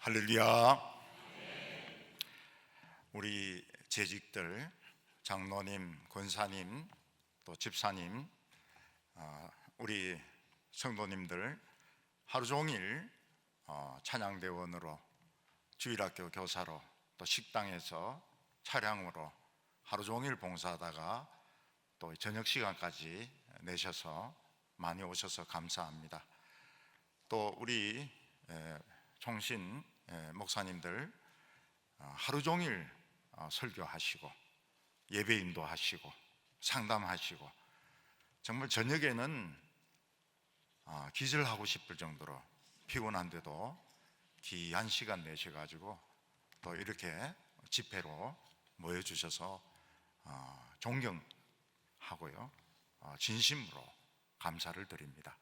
할렐루야. 우리 재직들, 장로님, 권사님, 또 집사님, 우리 성도님들 하루 종일 찬양대원으로, 주일학교 교사로, 또 식당에서 차량으로 하루 종일 봉사하다가 또 저녁 시간까지 내셔서 많이 오셔서 감사합니다. 또 우리 총신 목사님들 하루 종일 설교하시고 예배인도 하시고 상담하시고, 정말 저녁에는 기절하고 싶을 정도로 피곤한데도 귀한 시간 내셔가지고 또 이렇게 집회로 모여주셔서 존경하고요, 진심으로 감사를 드립니다.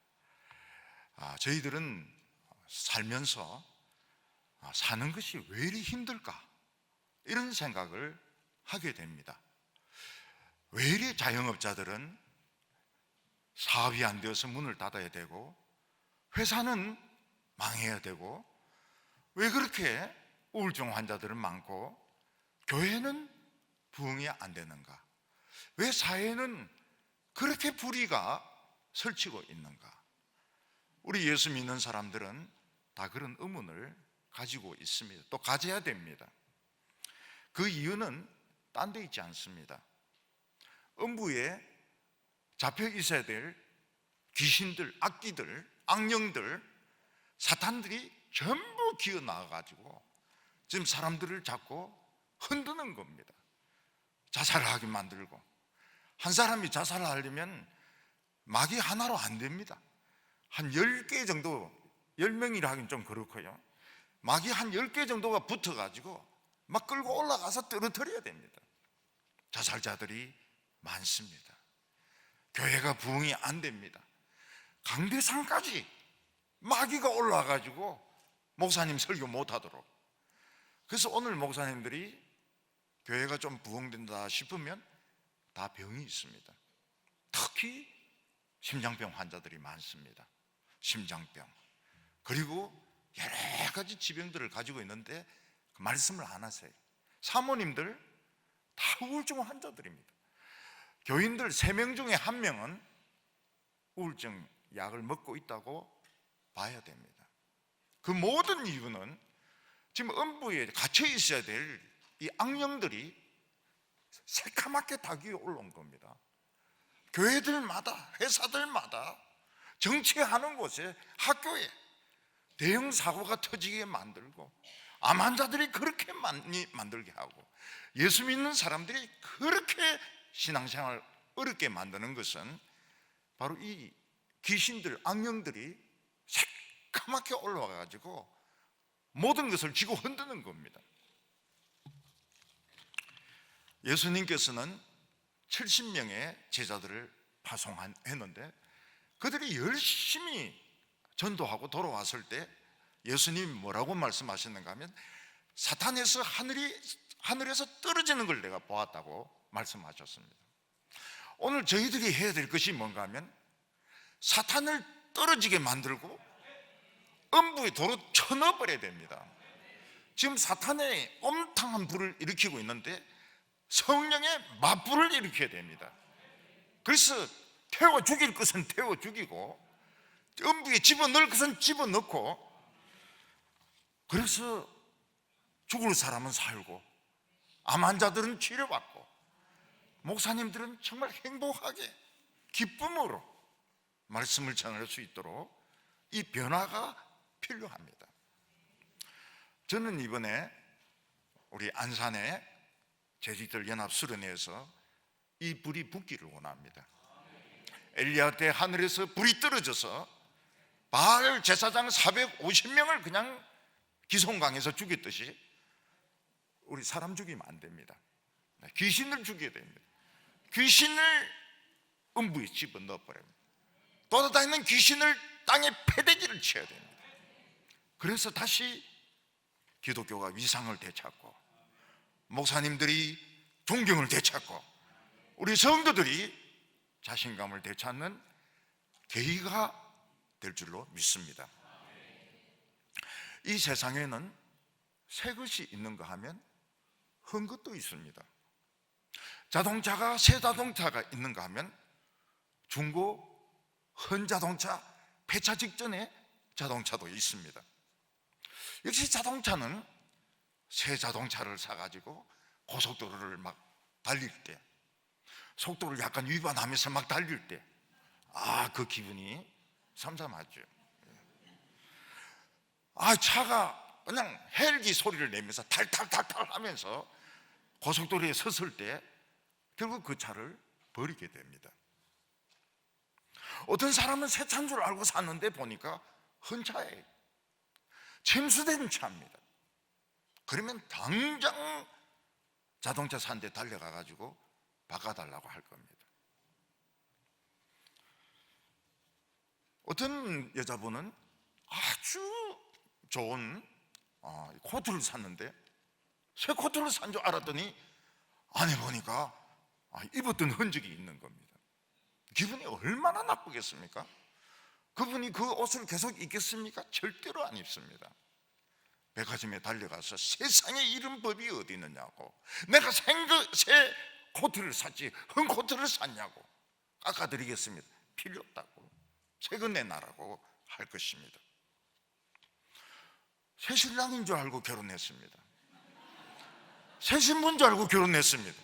저희들은 살면서 사는 것이 왜 이리 힘들까, 이런 생각을 하게 됩니다. 왜 이리 자영업자들은 사업이 안 되어서 문을 닫아야 되고, 회사는 망해야 되고, 왜 그렇게 우울증 환자들은 많고 교회는 부흥이 안 되는가, 왜 사회는 그렇게 불의가 설치고 있는가. 우리 예수 믿는 사람들은 다 그런 의문을 가지고 있습니다. 또 가져야 됩니다. 그 이유는 딴 데 있지 않습니다. 음부에 잡혀 있어야 될 귀신들, 악귀들, 악령들, 사탄들이 전부 기어 나와가지고 지금 사람들을 잡고 흔드는 겁니다. 자살을 하게 만들고, 한 사람이 자살을 하려면 막이 하나로 안 됩니다. 한 10개 정도, 10명이라 하긴 좀 그렇고요, 막이 한 10개 정도가 붙어가지고 막 끌고 올라가서 떨어뜨려야 됩니다. 자살자들이 많습니다. 교회가 부흥이 안 됩니다. 강대상까지 마귀가 올라가지고 목사님 설교 못하도록. 그래서 오늘 목사님들이 교회가 좀 부흥된다 싶으면 다 병이 있습니다. 특히 심장병 환자들이 많습니다. 심장병, 그리고 여러 가지 지병들을 가지고 있는데 그 말씀을 안 하세요. 사모님들 다 우울증 환자들입니다. 교인들 3명 중에 1명은 우울증 약을 먹고 있다고 봐야 됩니다. 그 모든 이유는 지금 음부에 갇혀 있어야 될 이 악령들이 새카맣게 다 위에 올라온 겁니다. 교회들마다, 회사들마다, 정치하는 곳에, 학교에 대형 사고가 터지게 만들고, 암 환자들이 그렇게 많이 만들게 하고, 예수 믿는 사람들이 그렇게 신앙생활 어렵게 만드는 것은 바로 이 귀신들, 악령들이 새까맣게 올라와가지고 모든 것을 쥐고 흔드는 겁니다. 예수님께서는 70명의 제자들을 파송했는데 그들이 열심히 전도하고 돌아왔을 때 예수님이 뭐라고 말씀하셨는가 하면, 사탄에서 하늘에서 떨어지는 걸 내가 보았다고 말씀하셨습니다. 오늘 저희들이 해야 될 것이 뭔가 하면, 사탄을 떨어지게 만들고 음부에 도로 쳐넣어버려야 됩니다. 지금 사탄의 엄탕한 불을 일으키고 있는데 성령의 맞불을 일으켜야 됩니다. 그래서 태워 죽일 것은 태워 죽이고, 음부에 집어넣을 것은 집어넣고, 그래서 죽을 사람은 살고, 암 환자들은 치료받고, 목사님들은 정말 행복하게 기쁨으로 말씀을 전할 수 있도록 이 변화가 필요합니다. 저는 이번에 우리 안산의 재직들 연합 수련회에서 이 불이 붙기를 원합니다. 엘리야 때 하늘에서 불이 떨어져서 바알 제사장 450명을 그냥 기송강에서 죽였듯이 우리 사람 죽이면 안 됩니다. 귀신을 죽여야 됩니다. 귀신을 음부에 집어넣어버려야 됩니다. 돌아다니는 귀신을 땅에 패대기를 쳐야 됩니다. 그래서 다시 기독교가 위상을 되찾고, 목사님들이 존경을 되찾고, 우리 성도들이 자신감을 되찾는 계기가 될 줄로 믿습니다. 이 세상에는 새 것이 있는가 하면 헌 것도 있습니다. 자동차가 새 자동차가 있는가 하면 중고 헌 자동차, 폐차 직전에 자동차도 있습니다. 역시 자동차는 새 자동차를 사가지고 고속도로를 막 달릴 때, 속도를 약간 위반하면서 막 달릴 때, 그 기분이 삼삼하죠. 차가 그냥 헬기 소리를 내면서 탈탈탈탈 하면서 고속도로에 섰을 때 결국 그 차를 버리게 됩니다. 어떤 사람은 새 차인 줄 알고 샀는데 보니까 헌 차예요. 침수된 차입니다. 그러면 당장 자동차 산 데 달려가 가지고 바꿔달라고 할 겁니다. 어떤 여자분은 아주 좋은 코트를 샀는데 새 코트를 산 줄 알았더니 안에 보니까 입었던 흔적이 있는 겁니다. 기분이 얼마나 나쁘겠습니까? 그분이 그 옷을 계속 입겠습니까? 절대로 안 입습니다. 백화점에 달려가서 세상에 이런 법이 어디 있느냐고, 내가 새 코트를 샀지 헌 코트를 샀냐고 깎아드리겠습니다. 필요 없다고, 새 거 내놔라고 할 것입니다. 새 신랑인 줄 알고 결혼했습니다. 새 신부인 줄 알고 결혼했습니다.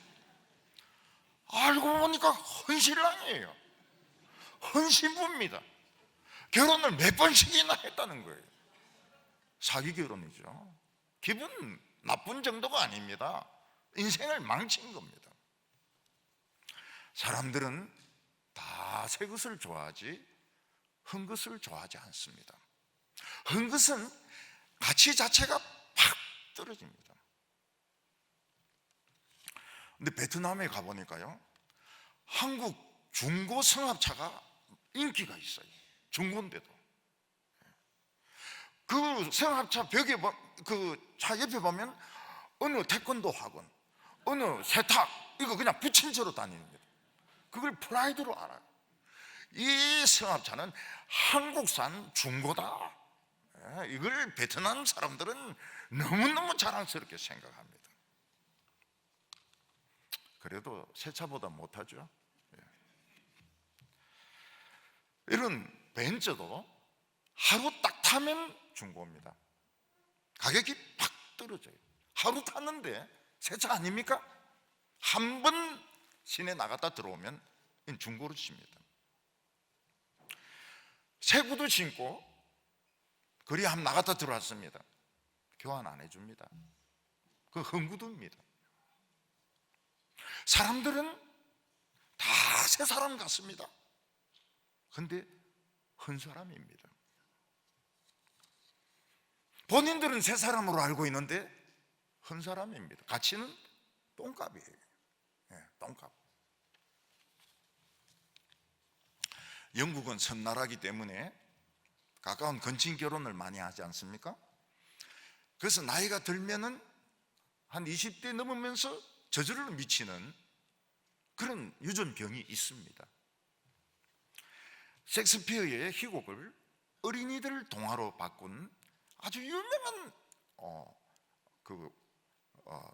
알고 보니까 헌 신랑이에요. 헌 신부입니다. 결혼을 몇 번씩이나 했다는 거예요. 사기 결혼이죠. 기분 나쁜 정도가 아닙니다. 인생을 망친 겁니다. 사람들은 다 새 것을 좋아하지 헌 것을 좋아하지 않습니다. 헌 것은 가치 자체가 팍 떨어집니다. 근데 베트남에 가보니까요, 한국 중고 승합차가 인기가 있어요. 중고인데도. 그 승합차 벽에, 그 차 옆에 보면 어느 태권도 학원, 어느 세탁, 이거 그냥 붙인 채로 다닙니다. 그걸 프라이드로 알아요. 이 승합차는 한국산 중고다. 이걸 베트남 사람들은 너무너무 자랑스럽게 생각합니다. 그래도 새 차보다 못하죠. 이런 벤츠도 하루 딱 타면 중고입니다. 가격이 팍 떨어져요. 하루 탔는데 새 차 아닙니까? 한 번 시내 나갔다 들어오면 중고로 칩니다. 새 구두 신고 거리 한번 나갔다 들어왔습니다. 교환 안 해줍니다. 그 헌구두입니다. 사람들은 다 새 사람 같습니다. 근데 헌 사람입니다. 본인들은 새 사람으로 알고 있는데 헌 사람입니다. 가치는 똥값이에요. 똥값. 영국은 섬나라이기 때문에 가까운 근친 결혼을 많이 하지 않습니까? 그래서 나이가 들면은 한 20대 넘으면서 저절로 미치는 그런 유전병이 있습니다. 셰익스피어의 희곡을 어린이들 동화로 바꾼 아주 유명한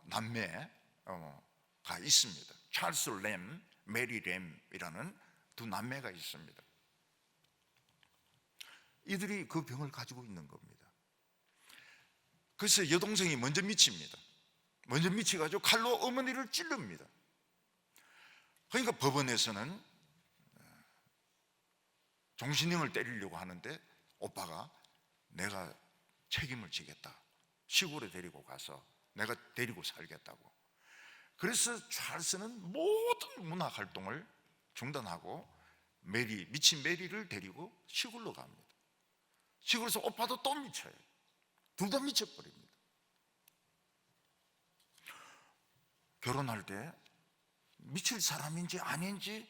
남매가 있습니다. 찰스 램, 메리 램이라는 두 남매가 있습니다. 이들이 그 병을 가지고 있는 겁니다. 그래서 여동생이 먼저 미칩니다. 먼저 미쳐가지고 칼로 어머니를 찔릅니다. 그러니까 법원에서는 종신형을 때리려고 하는데 오빠가 내가 책임을 지겠다, 시골에 데리고 가서 내가 데리고 살겠다고. 그래서 찰스는 모든 문학 활동을 중단하고 미친 메리를 데리고 시골로 갑니다. 시골에서 오빠도 또 미쳐요. 둘 다 미쳐버립니다. 결혼할 때 미칠 사람인지 아닌지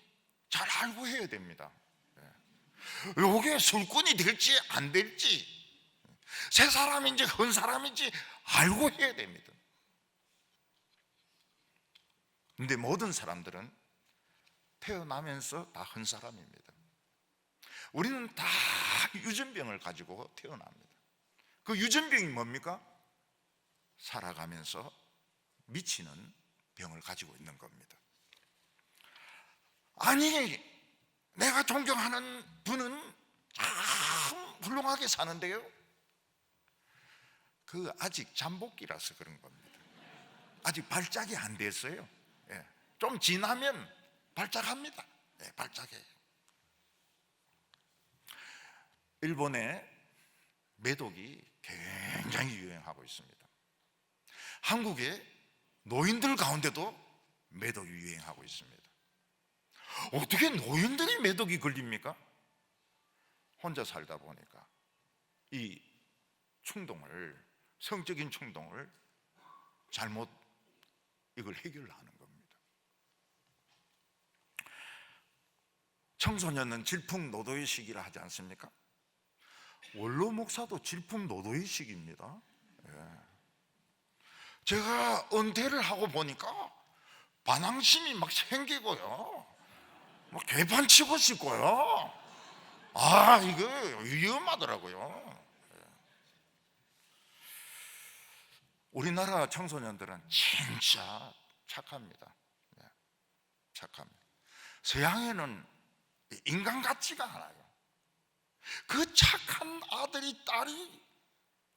잘 알고 해야 됩니다. 이게 술꾼이 될지 안 될지, 새 사람인지 헌 사람인지 알고 해야 됩니다. 근데 모든 사람들은 태어나면서 다 헌 사람입니다. 우리는 다 유전병을 가지고 태어납니다. 그 유전병이 뭡니까? 살아가면서 미치는 병을 가지고 있는 겁니다. 아니, 내가 존경하는 분은 참 훌륭하게 사는데요, 그 아직 잠복기라서 그런 겁니다. 아직 발작이 안 됐어요. 예. 좀 지나면 발작합니다. 예, 발작해요. 일본에 매독이 굉장히 유행하고 있습니다. 한국의 노인들 가운데도 매독이 유행하고 있습니다. 어떻게 노인들이 매독이 걸립니까? 혼자 살다 보니까 이 충동을, 성적인 충동을 잘못 이걸 해결하는 겁니다. 청소년은 질풍노도의 시기라 하지 않습니까? 원로 목사도 질풍노도의 시기입니다. 예. 제가 은퇴를 하고 보니까 반항심이 막 생기고요, 막 개판 치고 싶고요. 이거 위험하더라고요. 우리나라 청소년들은 진짜 착합니다. 착합니다. 서양에는 인간 같지가 않아요. 그 착한 아들이, 딸이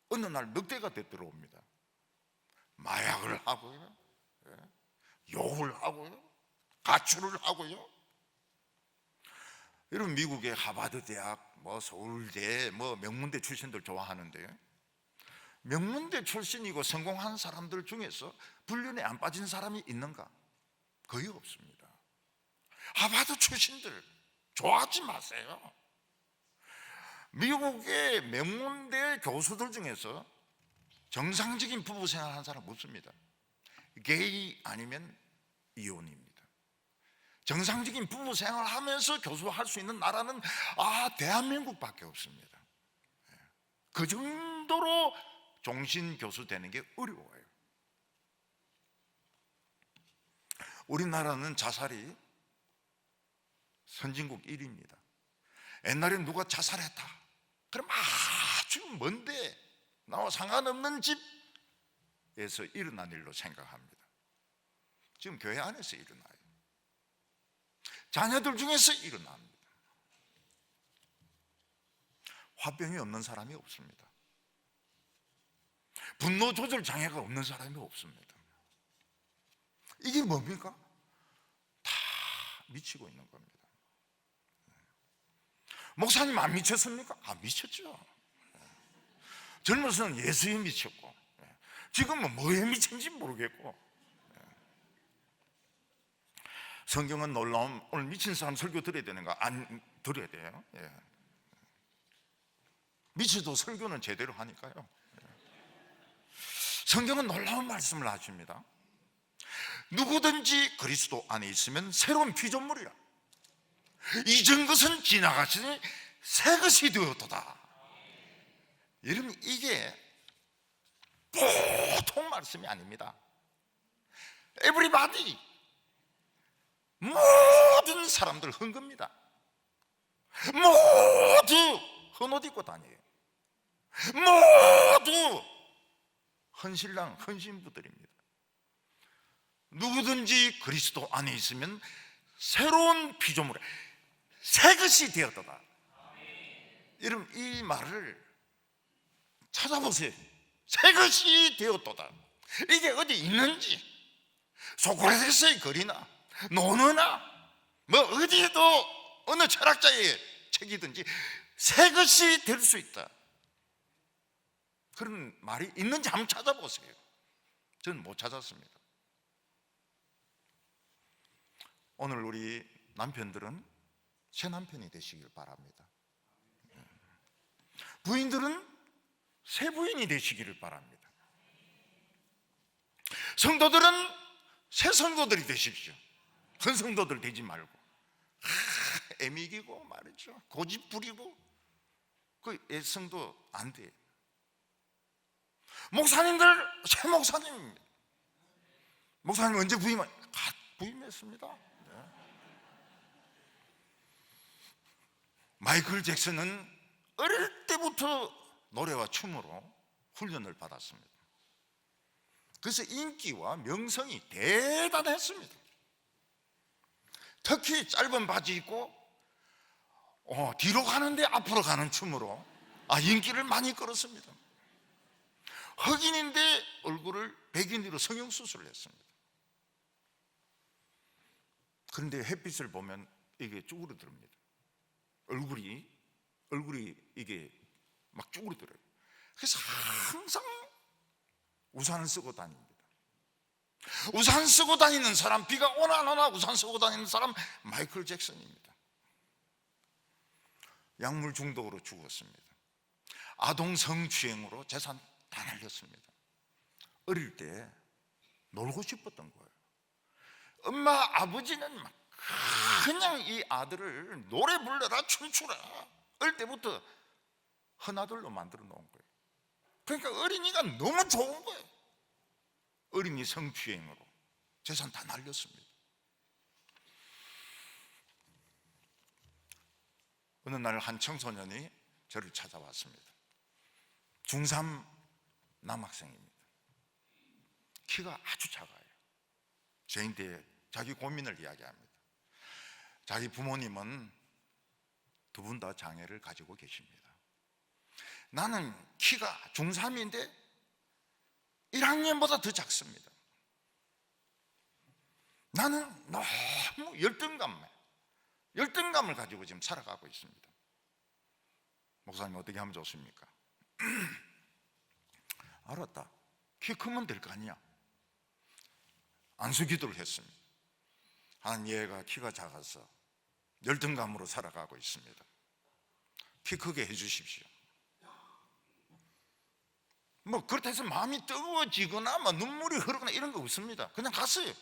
어느 날 늑대가 돼 들어옵니다. 마약을 하고요, 욕을 하고요, 가출을 하고요. 여러분, 미국의 하버드 대학, 서울대, 명문대 출신들 좋아하는데요, 명문대 출신이고 성공한 사람들 중에서 불륜에 안 빠진 사람이 있는가? 거의 없습니다. 하버드 출신들 좋아하지 마세요. 미국의 명문대 교수들 중에서 정상적인 부부 생활하는 사람 없습니다. 게이 아니면 이혼입니다. 정상적인 부부 생활하면서 교수할 수 있는 나라는 대한민국밖에 없습니다. 그 정도로 종신 교수 되는 게 어려워요. 우리나라는 자살이 선진국 1위입니다. 옛날에 누가 자살했다 그럼 아주 먼데, 나와 상관없는 집에서 일어난 일로 생각합니다. 지금 교회 안에서 일어나요. 자녀들 중에서 일어납니다. 화병이 없는 사람이 없습니다. 분노 조절 장애가 없는 사람이 없습니다. 이게 뭡니까? 다 미치고 있는 겁니다. 목사님 안 미쳤습니까? 미쳤죠. 젊어서는 예수에 미쳤고, 지금은 뭐에 미친지 모르겠고. 성경은 놀라운, 오늘 미친 사람 설교 들어야 되는가? 안 들어야 돼요. 미쳐도 설교는 제대로 하니까요. 성경은 놀라운 말씀을 하십니다. 누구든지 그리스도 안에 있으면 새로운 피조물이라. 이전 것은 지나가시니 새 것이 되었도다. 여러분, 이게 보통 말씀이 아닙니다. Everybody, 모든 사람들 헌겁니다. 모두 헌옷 입고 다녀요. 모두 헌신랑 헌신부들입니다. 누구든지 그리스도 안에 있으면 새로운 피조물에 새 것이 되었도다. 여러분, 이 말을 찾아보세요. 새 것이 되었도다. 이게 어디 있는지, 소크라테스의 글이나 논어나 어디에도 어느 철학자의 책이든지 새 것이 될 수 있다, 그런 말이 있는지 한번 찾아보세요. 저는 못 찾았습니다. 오늘 우리 남편들은 새 남편이 되시길 바랍니다. 부인들은 새 부인이 되시기를 바랍니다. 성도들은 새 성도들이 되십시오. 큰 성도들 되지 말고 애미기고 말이죠, 고집 부리고 그 애성도 안 돼. 목사님들 새 목사님입니다. 목사님 언제 부임했습니다. 마이클 잭슨은 어릴 때부터 노래와 춤으로 훈련을 받았습니다. 그래서 인기와 명성이 대단했습니다. 특히 짧은 바지 입고 뒤로 가는데 앞으로 가는 춤으로 인기를 많이 끌었습니다. 흑인인데 얼굴을 백인으로 성형수술을 했습니다. 그런데 햇빛을 보면 이게 쭈그러듭니다. 얼굴이 이게 막 쭈그러들어요. 그래서 항상 우산을 쓰고 다닙니다. 우산 쓰고 다니는 사람, 비가 오나 안 오나 우산 쓰고 다니는 사람 마이클 잭슨입니다. 약물 중독으로 죽었습니다. 아동 성추행으로 재산 다 날렸습니다. 어릴 때 놀고 싶었던 거예요. 엄마 아버지는 막 그냥 이 아들을 노래 불러라 춤추라 어릴 때부터 헌아들로 만들어 놓은 거예요. 그러니까 어린이가 너무 좋은 거예요. 어린이 성추행으로 재산 다 날렸습니다. 어느 날 한 청소년이 저를 찾아왔습니다. 중3 남학생입니다. 키가 아주 작아요. 저한테 자기 고민을 이야기합니다. 자기 부모님은 두 분 다 장애를 가지고 계십니다. 나는 키가 중3인데 1학년보다 더 작습니다. 나는 너무 열등감을 가지고 지금 살아가고 있습니다. 목사님 어떻게 하면 좋습니까? 알았다. 키 크면 될 거 아니야. 안수기도를 했습니다. 하나님, 얘가 키가 작아서 열등감으로 살아가고 있습니다. 키 크게 해주십시오. 뭐 그렇다 해서 마음이 뜨거워지거나 눈물이 흐르거나 이런 거 없습니다. 그냥 갔어요.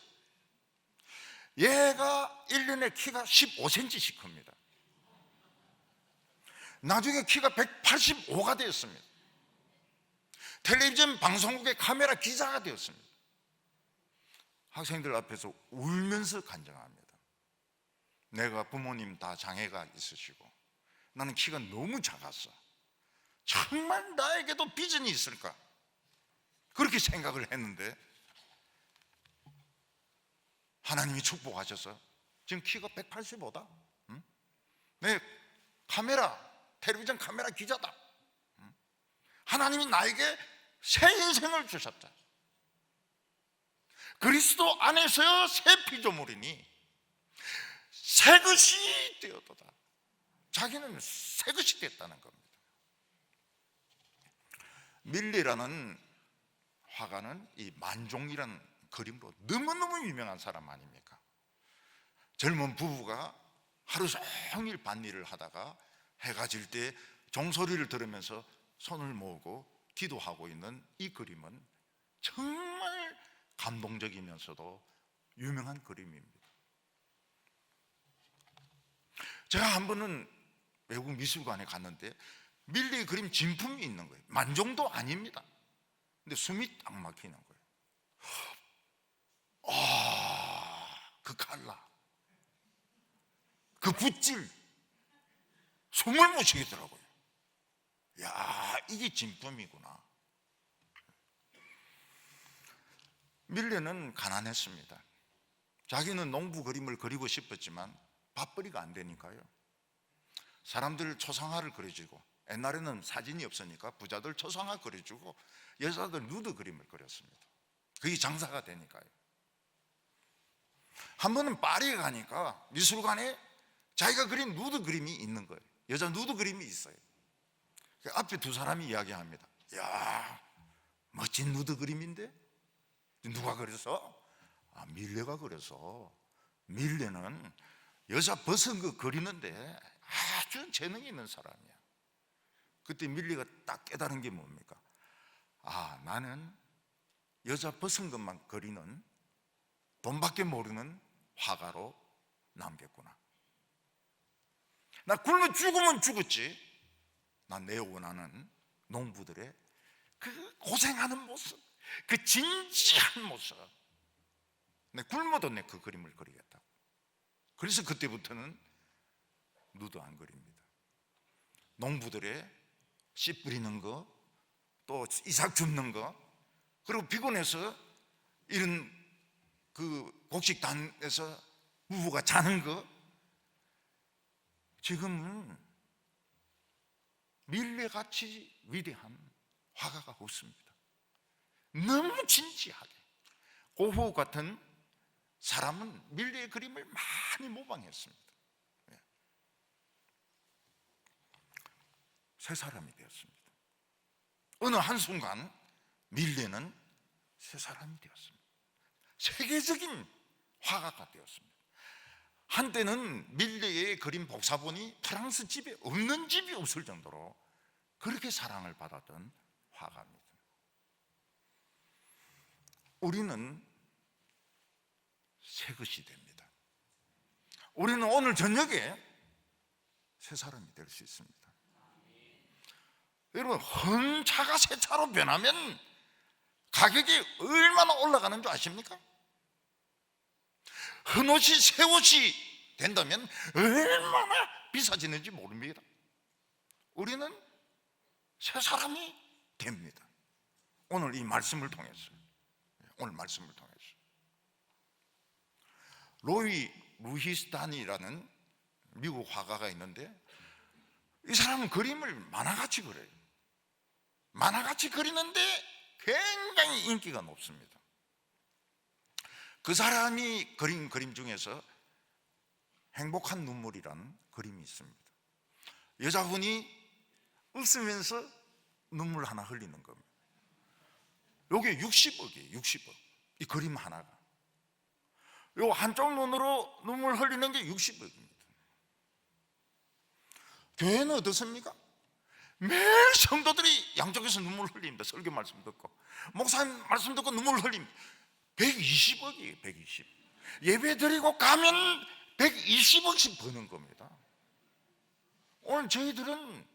얘가 1년에 키가 15cm씩 큽니다. 나중에 키가 185가 되었습니다. 텔레비전 방송국의 카메라 기자가 되었습니다. 학생들 앞에서 울면서 간증합니다. 내가 부모님 다 장애가 있으시고 나는 키가 너무 작았어. 정말 나에게도 비전이 있을까? 그렇게 생각을 했는데 하나님이 축복하셔서 지금 키가 185다. 내 텔레비전 카메라 기자다. 하나님이 나에게 새 인생을 주셨다. 그리스도 안에서 새 피조물이니 새 것이 되었도다. 자기는 새 것이 됐다는 겁니다. 밀리라는 화가는 이 만종이라는 그림으로 너무너무 유명한 사람 아닙니까? 젊은 부부가 하루 종일 밭일을 하다가 해가 질 때 종소리를 들으면서 손을 모으고 기도하고 있는 이 그림은 정말 감동적이면서도 유명한 그림입니다. 제가 한 번은 외국 미술관에 갔는데 밀리 그림 진품이 있는 거예요. 만종도 아닙니다. 근데 숨이 딱 막히는 거예요. 그 칼라, 그 붓질, 숨을 못 쉬겠더라고요. 야, 이게 진품이구나. 밀레는 가난했습니다. 자기는 농부 그림을 그리고 싶었지만 밥벌이가 안 되니까요. 사람들 초상화를 그려주고, 옛날에는 사진이 없으니까 부자들 초상화 그려주고 여자들 누드 그림을 그렸습니다. 그게 장사가 되니까요. 한 번은 파리에 가니까 미술관에 자기가 그린 누드 그림이 있는 거예요. 여자 누드 그림이 있어요. 앞에 두 사람이 이야기합니다. 야, 멋진 누드 그림인데? 누가 그려서? 밀레가 그려서. 밀레는 여자 벗은 거 그리는데 아주 재능이 있는 사람이야. 그때 밀레가 딱 깨달은 게 뭡니까? 나는 여자 벗은 것만 그리는 돈밖에 모르는 화가로 남겼구나. 나 굶어 죽으면 죽었지. 난 내 원하는 농부들의 그 고생하는 모습, 그 진지한 모습, 내 굶어도 내 그 그림을 그리겠다고. 그래서 그때부터는 누드 안 그립니다. 농부들의 씨 뿌리는 거, 또 이삭 줍는 거, 그리고 피곤해서 이런 그 곡식단에서 부부가 자는 거, 지금은 밀레같이 위대한 화가가 없습니다. 너무 진지하게 고흐 같은 사람은 밀레의 그림을 많이 모방했습니다. 새 사람이 되었습니다. 어느 한순간 밀레는 새 사람이 되었습니다. 세계적인 화가가 되었습니다. 한때는 밀레의 그림 복사본이 프랑스 집에 없는 집이 없을 정도로 그렇게 사랑을 받았던 화가입니다. 우리는 새 것이 됩니다. 우리는 오늘 저녁에 새 사람이 될 수 있습니다. 여러분, 헌차가 새 차로 변하면 가격이 얼마나 올라가는 줄 아십니까? 헌옷이 새 옷이 된다면 얼마나 비싸지는지 모릅니다. 우리는 새 사람이 됩니다. 오늘 이 말씀을 통해서, 로이 루히스탄이라는 미국 화가가 있는데, 이 사람은 그림을 만화같이 그려요. 만화같이 그리는데 굉장히 인기가 높습니다. 그 사람이 그린 그림 중에서 행복한 눈물이라는 그림이 있습니다. 여자분이 웃으면서 눈물 하나 흘리는 겁니다. 요게 60억이에요. 60억. 이 그림 하나가. 요 한쪽 눈으로 눈물 흘리는 게 60억입니다. 교회는 어떻습니까? 매일 성도들이 양쪽에서 눈물 흘립니다. 설교 말씀 듣고, 목사님 말씀 듣고 눈물 흘립니다. 120억이에요. 120. 예배 드리고 가면 120억씩 버는 겁니다. 오늘 저희들은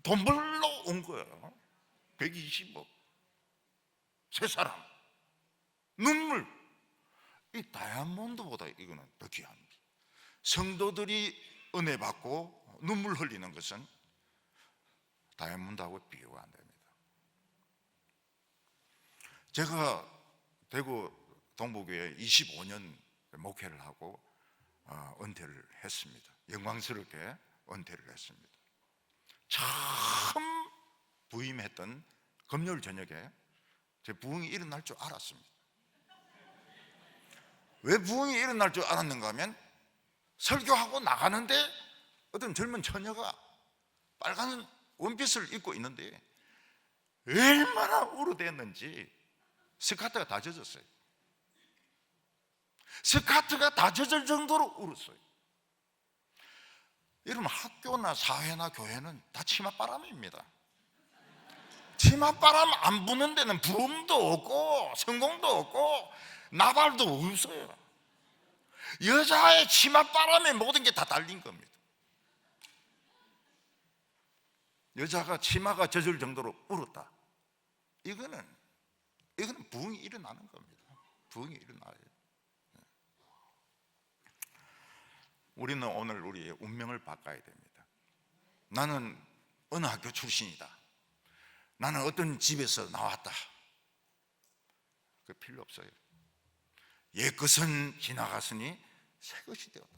돈 벌러 온 거예요. 120억. 새 사람, 눈물. 이 다이아몬드보다 이거는 더 귀합니다. 성도들이 은혜 받고 눈물 흘리는 것은 다이아몬드하고 비교가 안 됩니다. 제가 대구 동부교회 25년 목회를 하고 은퇴를 했습니다. 영광스럽게 은퇴를 했습니다. 처음 부임했던 금요일 저녁에 제 부흥이 일어날 줄 알았습니다. 왜 부흥이 일어날 줄 알았는가 하면, 설교하고 나가는데 어떤 젊은 처녀가 빨간 원피스를 입고 있는데 얼마나 우러댔는지 스카트가 다 젖었어요. 스카트가 다 젖을 정도로 울었어요. 여러분, 학교나 사회나 교회는 다 치맛바람입니다. 치맛바람 안 부는 데는 부흥도 없고 성공도 없고 나발도 없어요. 여자의 치맛바람에 모든 게 다 달린 겁니다. 여자가 치마가 젖을 정도로 울었다. 이거는 부흥이 일어나는 겁니다. 부흥이 일어나요. 우리는 오늘 우리의 운명을 바꿔야 됩니다. 나는 어느 학교 출신이다. 나는 어떤 집에서 나왔다. 그 필요 없어요. 옛것은 지나갔으니 새것이 되었다.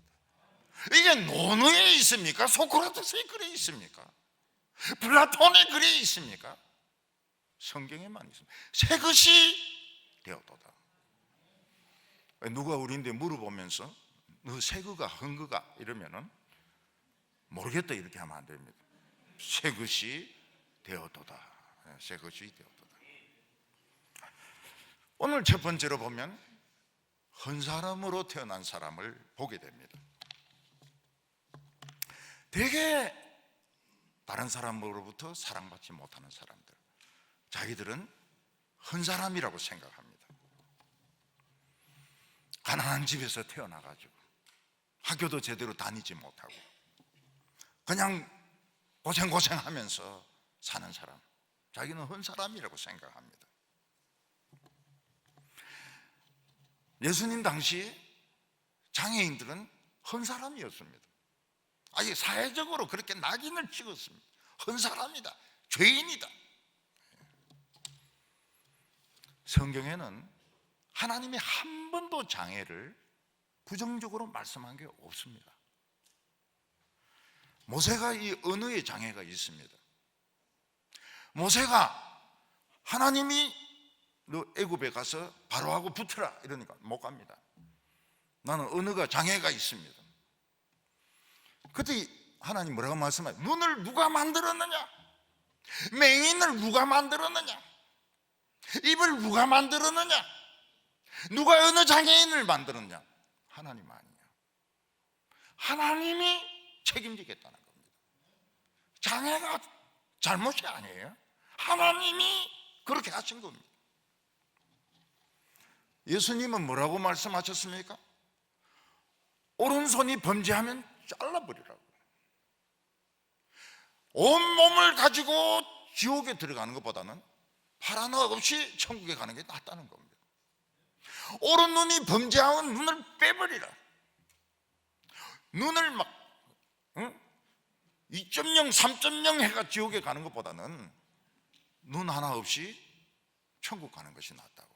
이게 논어에 있습니까? 소크라테스의 글에 있습니까? 플라톤의 글에 있습니까? 성경에만 있습니다. 새것이 되었도다. 누가 우리인데 물어보면서 너 새거가 헝거가 이러면은 모르겠다 이렇게 하면 안 됩니다. 새것이 되었도다. 새것이 되었도다. 오늘 첫 번째로 보면 헌 사람으로 태어난 사람을 보게 됩니다. 되게 다른 사람으로부터 사랑받지 못하는 사람들, 자기들은 헌 사람이라고 생각합니다. 가난한 집에서 태어나가지고 학교도 제대로 다니지 못하고 그냥 고생하면서 사는 사람, 자기는 헌 사람이라고 생각합니다. 예수님 당시 장애인들은 헌 사람이었습니다. 아니, 사회적으로 그렇게 낙인을 찍었습니다. 헌 사람이다, 죄인이다. 성경에는 하나님이 한 번도 장애를 부정적으로 말씀한 게 없습니다. 모세가 이 언어의 장애가 있습니다. 모세가 하나님이 너 애굽에 가서 바로하고 붙어라 이러니까 못 갑니다. 나는 언어가 장애가 있습니다. 그때 하나님 뭐라고 말씀하세요? 눈을 누가 만들었느냐? 맹인을 누가 만들었느냐? 입을 누가 만들었느냐? 누가 어느 장애인을 만들었냐? 하나님 아니냐? 하나님이 책임지겠다는 겁니다. 장애가 잘못이 아니에요. 하나님이 그렇게 하신 겁니다. 예수님은 뭐라고 말씀하셨습니까? 오른손이 범죄하면 잘라버리라고. 온몸을 가지고 지옥에 들어가는 것보다는 팔 하나 없이 천국에 가는 게 낫다는 겁니다. 오른 눈이 범죄하면 눈을 빼버리라. 눈을 막 2.0, 3.0 해가 지옥에 가는 것보다는 눈 하나 없이 천국 가는 것이 낫다고.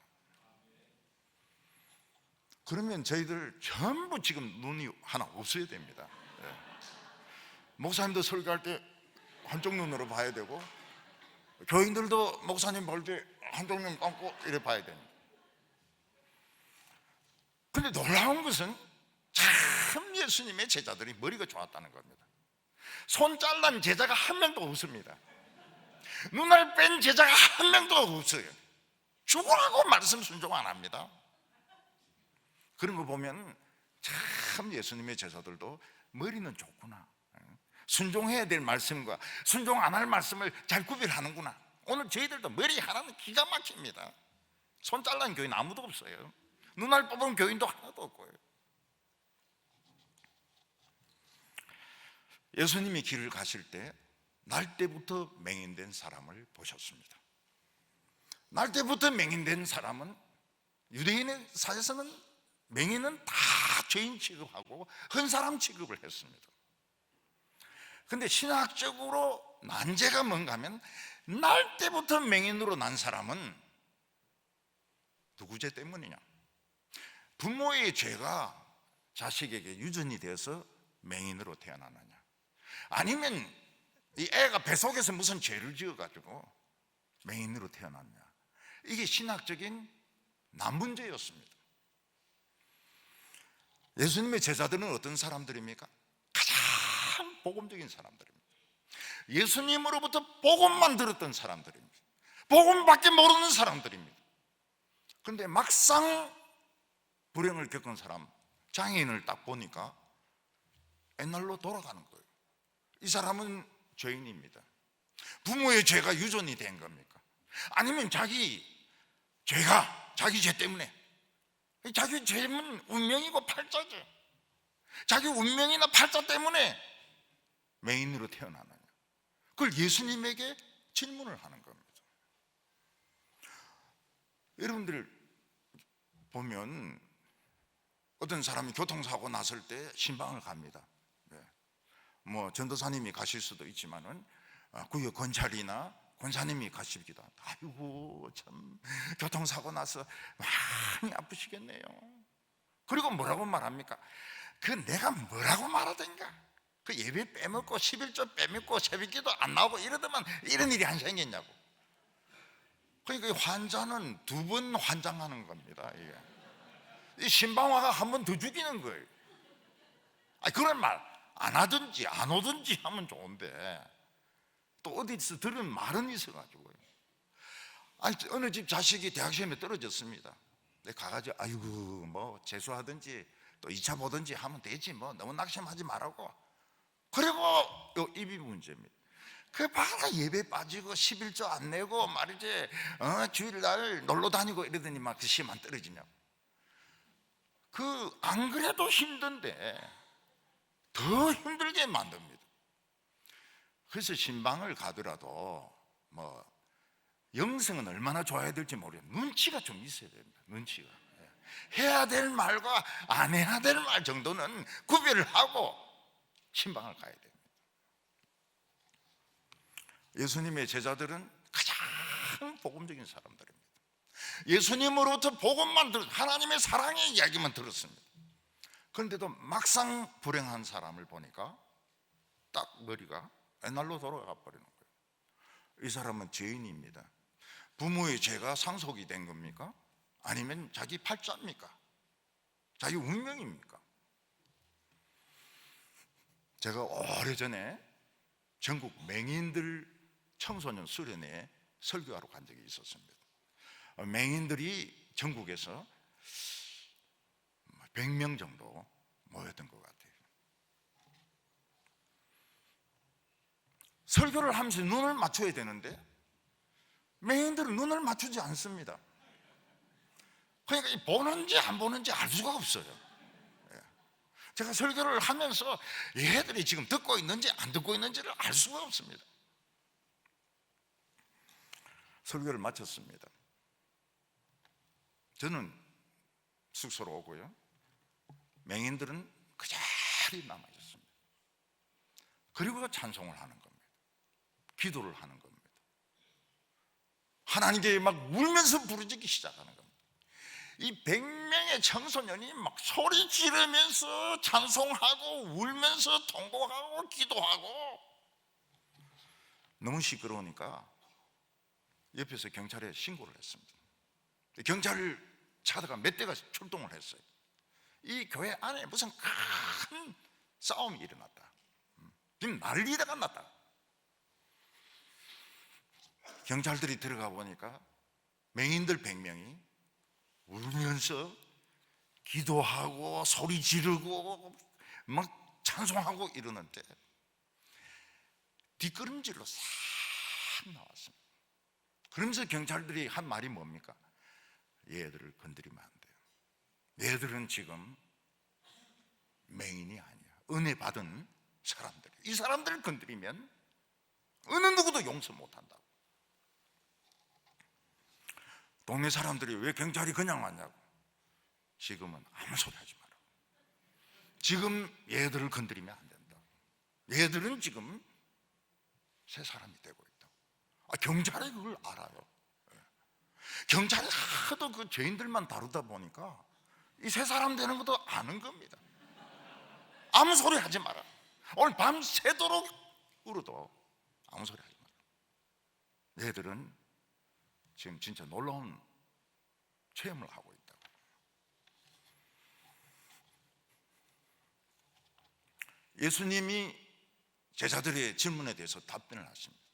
그러면 저희들 전부 지금 눈이 하나 없어야 됩니다. 목사님도 설교할 때 한쪽 눈으로 봐야 되고, 교인들도 목사님 볼 때 한쪽 눈 감고 이래 봐야 됩니다. 근데 놀라운 것은 참 예수님의 제자들이 머리가 좋았다는 겁니다. 손 잘란 제자가 한 명도 없습니다. 눈알 뺀 제자가 한 명도 없어요. 죽으라고 말씀 순종 안 합니다. 그런 거 보면 참 예수님의 제자들도 머리는 좋구나. 순종해야 될 말씀과 순종 안 할 말씀을 잘 구별하는구나. 오늘 저희들도 머리 하나는 기가 막힙니다. 손 잘란 교인 아무도 없어요. 눈알 뽑은 교인도 하나도 없고요. 예수님이 길을 가실 때 날 때부터 맹인된 사람을 보셨습니다. 날 때부터 맹인된 사람은 유대인의 사회에서는 맹인은 다 죄인 취급하고 헌사람 취급을 했습니다. 근데 신학적으로 난제가 뭔가 하면 날 때부터 맹인으로 난 사람은 누구 죄 때문이냐? 부모의 죄가 자식에게 유전이 되어서 맹인으로 태어나느냐? 아니면 이 애가 뱃속에서 무슨 죄를 지어가지고 맹인으로 태어났냐? 이게 신학적인 난문제였습니다. 예수님의 제자들은 어떤 사람들입니까? 가장 복음적인 사람들입니다. 예수님으로부터 복음만 들었던 사람들입니다. 복음밖에 모르는 사람들입니다. 그런데 막상 불행을 겪은 사람, 장애인을 딱 보니까 옛날로 돌아가는 거예요. 이 사람은 죄인입니다. 부모의 죄가 유전이 된 겁니까? 아니면 자기 죄가 자기 죄 때문에, 자기 죄는 운명이고 팔자죠. 자기 운명이나 팔자 때문에 맹인으로 태어나느냐? 그걸 예수님에게 질문을 하는 겁니다. 여러분들 보면 어떤 사람이 교통사고 났을 때 신방을 갑니다. 뭐 전도사님이 가실 수도 있지만은 구역 권찰이나 권사님이 가시기도 합니다. 아이고 참 교통사고 나서 많이 아프시겠네요. 그리고 뭐라고 말합니까? 그 내가 뭐라고 말하던가, 그 예배 빼먹고 11조 빼먹고 새벽기도 안 나오고 이러더만 이런 일이 안 생겼냐고. 그러니까 이 환자는 두 번 환장하는 겁니다. 이게 이 신방화가 한 번 더 죽이는 거예요. 그런 말 안 하든지 안 오든지 하면 좋은데 또 어디서 들은 말은 있어가지고요. 어느 집 자식이 대학 시험에 떨어졌습니다. 내가 가가지고 아이고 뭐 재수하든지 또 2차 보든지 하면 되지 뭐 너무 낙심하지 말라고. 그리고 요 입이 문제입니다. 그 봐라 예배 빠지고 11조 안 내고 말이지 주일날 놀러 다니고 이러더니 막 그 시험 안 떨어지냐고. 그 안 그래도 힘든데 더 힘들게 만듭니다. 그래서 신방을 가더라도 뭐 영성은 얼마나 좋아야 될지 모르겠어요. 눈치가 좀 있어야 됩니다. 눈치가 해야 될 말과 안 해야 될 말 정도는 구별을 하고 신방을 가야 됩니다. 예수님의 제자들은 가장 복음적인 사람들입니다. 예수님으로부터 복음만 하나님의 사랑의 이야기만 들었습니다. 그런데도 막상 불행한 사람을 보니까 딱 머리가 옛날로 돌아가 버리는 거예요. 이 사람은 죄인입니다. 부모의 죄가 상속이 된 겁니까? 아니면 자기 팔자입니까? 자기 운명입니까? 제가 오래전에 전국 맹인들 청소년 수련회에 설교하러 간 적이 있었습니다. 맹인들이 전국에서 100명 정도 모였던 것 같아요. 설교를 하면서 눈을 맞춰야 되는데 맹인들은 눈을 맞추지 않습니다. 그러니까 보는지 안 보는지 알 수가 없어요. 제가 설교를 하면서 얘들이 지금 듣고 있는지 안 듣고 있는지를 알 수가 없습니다. 설교를 마쳤습니다. 저는 숙소로 오고요, 맹인들은 그 자리에 남아 있었습니다. 그리고 찬송을 하는 겁니다. 기도를 하는 겁니다. 하나님께 막 울면서 부르짖기 시작하는 겁니다. 이 100명의 청소년이 막 소리 지르면서 찬송하고 울면서 통곡하고 기도하고, 너무 시끄러우니까 옆에서 경찰에 신고를 했습니다. 경찰을 차다가 몇 대가 출동을 했어요. 이 교회 안에 무슨 큰 싸움이 일어났다. 지금 난리가 났다. 경찰들이 들어가 보니까 맹인들 100명이 울면서 기도하고 소리 지르고 막 찬송하고 이러는데 뒷걸음질로 싹 나왔습니다. 그러면서 경찰들이 한 말이 뭡니까? 얘들을 건드리면 안 돼요. 얘들은 지금 맹인이 아니야. 은혜 받은 사람들. 이 사람들을 건드리면 어느 누구도 용서 못한다고. 동네 사람들이 왜 경찰이 그냥 왔냐고. 지금은 아무 소리 하지 마라. 지금 얘들을 건드리면 안 된다. 얘들은 지금 새 사람이 되고 있다. 경찰이 그걸 알아요. 경찰이 하도 그 죄인들만 다루다 보니까 이 새 사람 되는 것도 아는 겁니다. 아무 소리 하지 마라. 오늘 밤 새도록 울어도 아무 소리 하지 마라. 얘들은 지금 진짜 놀라운 체험을 하고 있다. 예수님이 제자들의 질문에 대해서 답변을 하십니다.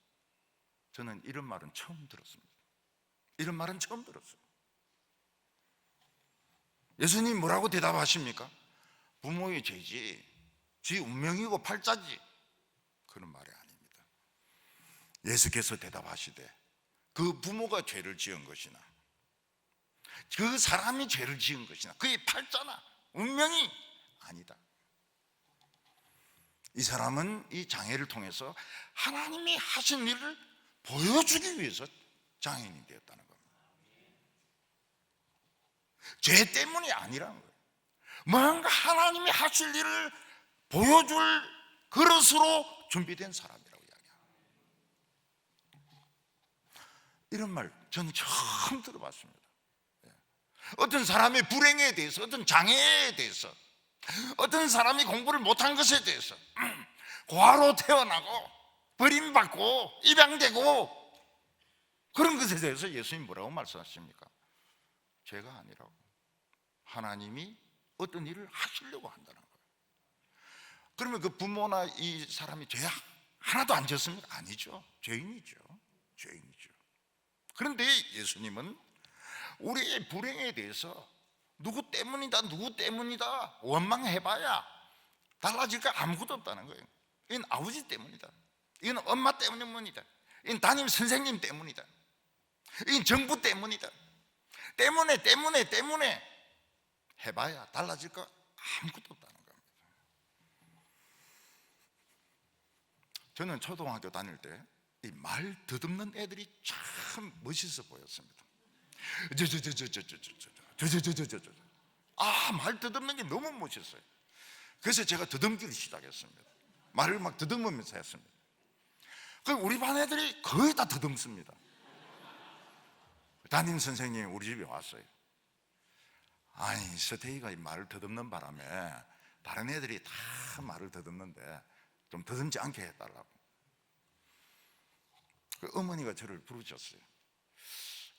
저는 이런 말은 처음 들었습니다. 이런 말은 처음 들었어요. 예수님 뭐라고 대답하십니까? 부모의 죄지, 지 운명이고 팔자지, 그런 말이 아닙니다. 예수께서 대답하시되 그 부모가 죄를 지은 것이나 그 사람이 죄를 지은 것이나 그의 팔자나 운명이 아니다. 이 사람은 이 장애를 통해서 하나님이 하신 일을 보여주기 위해서 장애인이 되었다는 겁니다. 죄 때문이 아니라는 거예요. 뭔가 하나님이 하실 일을 보여줄 그릇으로 준비된 사람이라고 이야기합니다. 이런 말 저는 처음 들어봤습니다. 어떤 사람의 불행에 대해서, 어떤 장애에 대해서, 어떤 사람이 공부를 못한 것에 대해서 고아로 태어나고 버림받고 입양되고 그런 것에 대해서 예수님 뭐라고 말씀하십니까? 죄가 아니라고. 하나님이 어떤 일을 하시려고 한다는 거예요. 그러면 그 부모나 이 사람이 죄 하나도 안 지었습니까? 아니죠. 죄인이죠. 죄인이죠. 그런데 예수님은 우리의 불행에 대해서 누구 때문이다, 누구 때문이다 원망해봐야 달라질 거 아무것도 없다는 거예요. 이건 아버지 때문이다, 이건 엄마 때문이다, 이건 담임 선생님 때문이다, 이건 정부 때문이다, 때문에 해봐야 달라질 거 아무것도 없다는 겁니다. 저는 초등학교 다닐 때 이 말 더듬는 애들이 참 멋있어 보였습니다. 말 더듬는 게 너무 멋있어요. 그래서 제가 더듬기를 시작했습니다. 말을 막 더듬으면서 했습니다. 우리 반 애들이 거의 다 더듬습니다. 담임 선생님이 우리 집에 왔어요. 아니, 서태희가 이 말을 더듬는 바람에 다른 애들이 다 말을 더듬는데 좀 더듬지 않게 해달라고. 그 어머니가 저를 부르셨어요.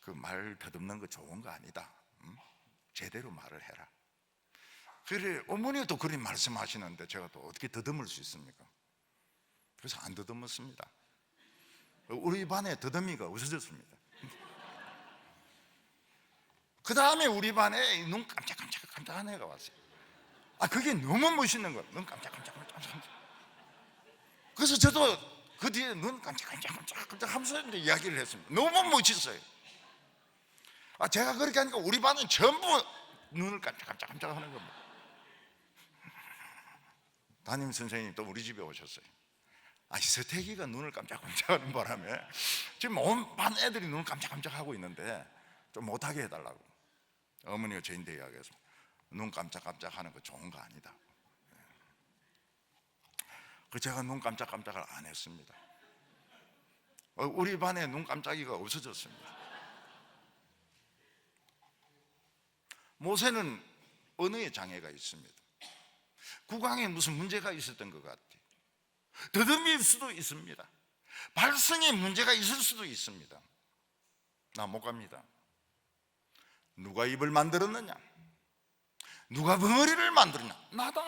그 말 더듬는 거 좋은 거 아니다. 응? 제대로 말을 해라. 그래, 어머니가 또 그런 말씀하시는데 제가 또 어떻게 더듬을 수 있습니까? 그래서 안 더듬었습니다. 우리 반에 더듬이가 없어졌습니다. 그 다음에 우리 반에 눈 깜짝깜짝한 애가 왔어요. 그게 너무 멋있는 거예요. 눈 깜짝깜짝. 그래서 저도 그 뒤에 눈 깜짝깜짝 하면서 이제 이야기를 했습니다. 너무 멋있어요. 제가 그렇게 하니까 우리 반은 전부 눈을 깜짝깜짝 하는 겁니다. 담임 선생님 또 우리 집에 오셨어요. 서태기가 눈을 깜짝깜짝 하는 바람에 지금 온 반 애들이 눈을 깜짝깜짝 하고 있는데 좀 못하게 해달라고. 어머니가 저한테 이야기했습니다. 눈 깜짝깜짝 하는 거 좋은 거 아니다. 그 제가 눈 깜짝깜짝을 안 했습니다. 우리 반에 눈 깜짝이가 없어졌습니다. 모세는 언어에 장애가 있습니다. 국왕에 무슨 문제가 있었던 것 같아요. 더듬일 수도 있습니다. 발성에 문제가 있을 수도 있습니다. 나 못 갑니다. 누가 입을 만들었느냐? 누가 벙어리를 만들었냐? 나다.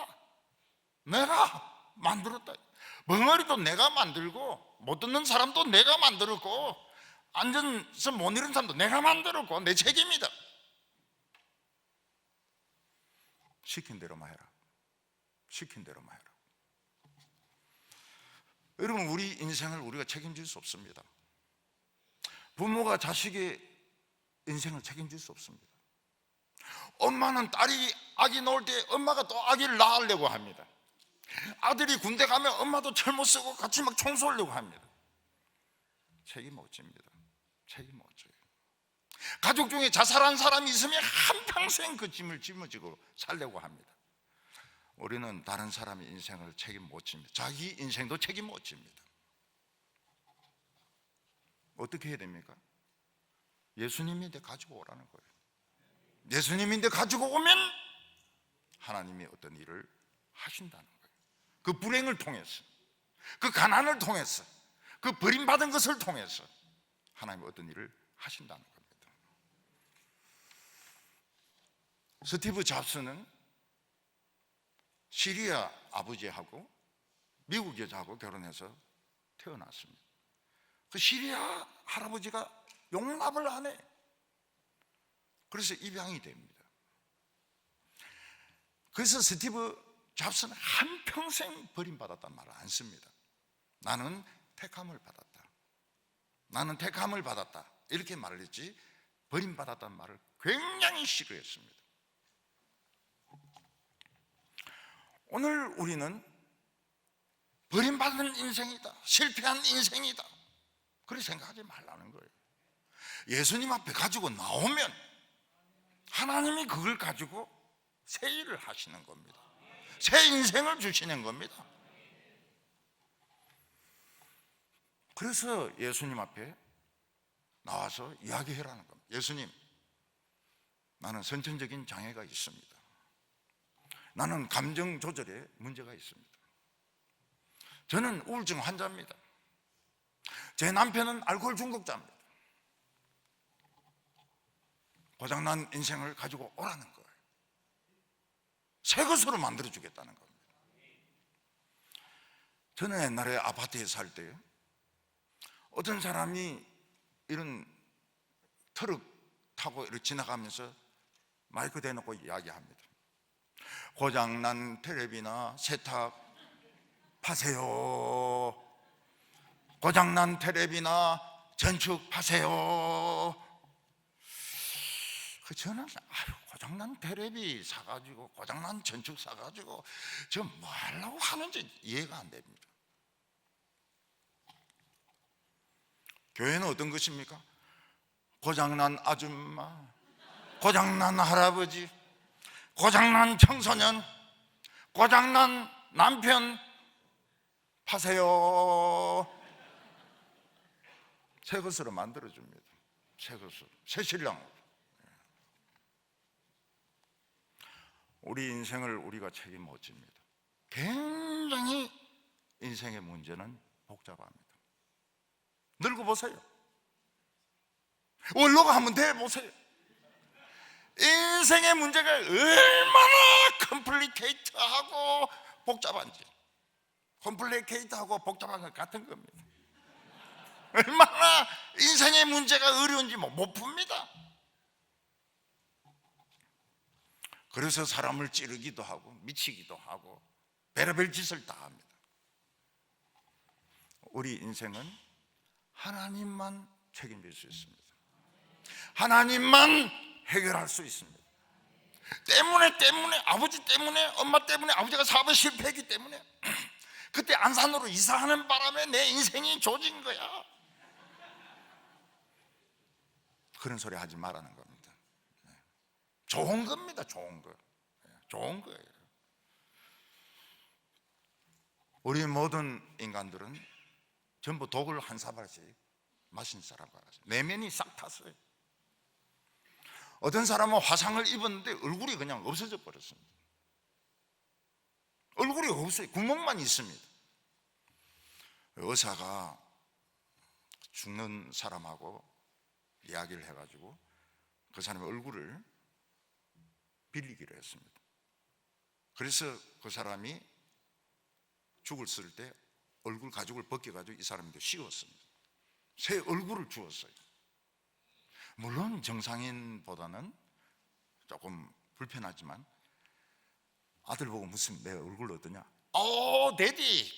내가 만들었다. 벙어리도 내가 만들고 못 듣는 사람도 내가 만들었고 앉아서 못 이루는 사람도 내가 만들었고 내 책임이다. 시킨 대로만 해라. 시킨 대로만 해라. 여러분, 우리 인생을 우리가 책임질 수 없습니다. 부모가 자식의 인생을 책임질 수 없습니다. 엄마는 딸이 아기 낳을 때 엄마가 또 아기를 낳으려고 합니다. 아들이 군대 가면 엄마도 철모 쓰고 같이 막 청소하려고 합니다. 책임 못 집니다. 책임 못 져요. 가족 중에 자살한 사람이 있으면 한평생 그 짐을 짊어지고 살려고 합니다. 우리는 다른 사람의 인생을 책임 못 집니다. 자기 인생도 책임 못 집니다. 어떻게 해야 됩니까? 예수님인데 가지고 오라는 거예요. 예수님인데 가지고 오면 하나님이 어떤 일을 하신다는 거예요. 그 불행을 통해서, 그 가난을 통해서, 그 버림받은 것을 통해서 하나님이 어떤 일을 하신다는 겁니다. 스티브 잡스는 시리아 아버지하고 미국 여자하고 결혼해서 태어났습니다. 그 시리아 할아버지가 용납을 안 해. 그래서 입양이 됩니다. 그래서 스티브 잡스는 한평생 버림받았다는 말을 안 씁니다. 나는 택함을 받았다. 나는 택함을 받았다. 이렇게 말을 했지 버림받았다는 말을 굉장히 싫어했습니다. 오늘 우리는 버림받은 인생이다, 실패한 인생이다, 그렇게 생각하지 말라는 거예요. 예수님 앞에 가지고 나오면 하나님이 그걸 가지고 새 일을 하시는 겁니다. 새 인생을 주시는 겁니다. 그래서 예수님 앞에 나와서 이야기해라는 겁니다. 예수님, 나는 선천적인 장애가 있습니다. 나는 감정 조절에 문제가 있습니다. 저는 우울증 환자입니다. 제 남편은 알코올 중독자입니다. 고장난 인생을 가지고 오라는 거예요. 새 것으로 만들어주겠다는 겁니다. 저는 옛날에 아파트에 살 때 어떤 사람이 이런 트럭 타고 이렇게 지나가면서 마이크 대놓고 이야기합니다. 고장난 텔레비나 세탁 파세요. 고장난 텔레비나 전축 파세요. 저는 고장난 텔레비 사가지고 고장난 전축 사가지고 저 뭐 하려고 하는지 이해가 안 됩니다. 교회는 어떤 것입니까? 고장난 아줌마, 고장난 할아버지, 고장난 청소년, 고장난 남편 파세요. 새 것으로 만들어줍니다. 새 것을, 새 신랑으로. 우리 인생을 우리가 책임을 집니다. 굉장히 인생의 문제는 복잡합니다. 늙어보세요. 원로가 한번 돼보세요. 인생의 문제가 얼마나 컴플리케이트하고 복잡한지. 컴플리케이트하고 복잡한 것 같은 겁니다. 얼마나 인생의 문제가 어려운지 못 풉니다. 그래서 사람을 찌르기도 하고 미치기도 하고 별의별 짓을 다 합니다. 우리 인생은 하나님만 책임질 수 있습니다. 하나님만 해결할 수 있습니다. 때문에 아버지 때문에 엄마 때문에 아버지가 사업에 실패했기 때문에 그때 안산으로 이사하는 바람에 내 인생이 조진 거야. 그런 소리 하지 말라는 겁니다. 좋은 겁니다. 좋은 거. 좋은 거예요. 우리 모든 인간들은 전부 독을 한 사발씩 마신 사람 같아요. 내면이 싹 탔어요. 어떤 사람은 화상을 입었는데 얼굴이 그냥 없어져 버렸습니다. 얼굴이 없어요. 구멍만 있습니다. 의사가 죽는 사람하고 이야기를 해가지고 그 사람의 얼굴을 빌리기로 했습니다. 그래서 그 사람이 죽을 때 얼굴 가죽을 벗겨가지고 이 사람한테 씌웠습니다. 새 얼굴을 주었어요. 물론 정상인보다는 조금 불편하지만 아들 보고 무슨 내 얼굴 어떠냐? 데디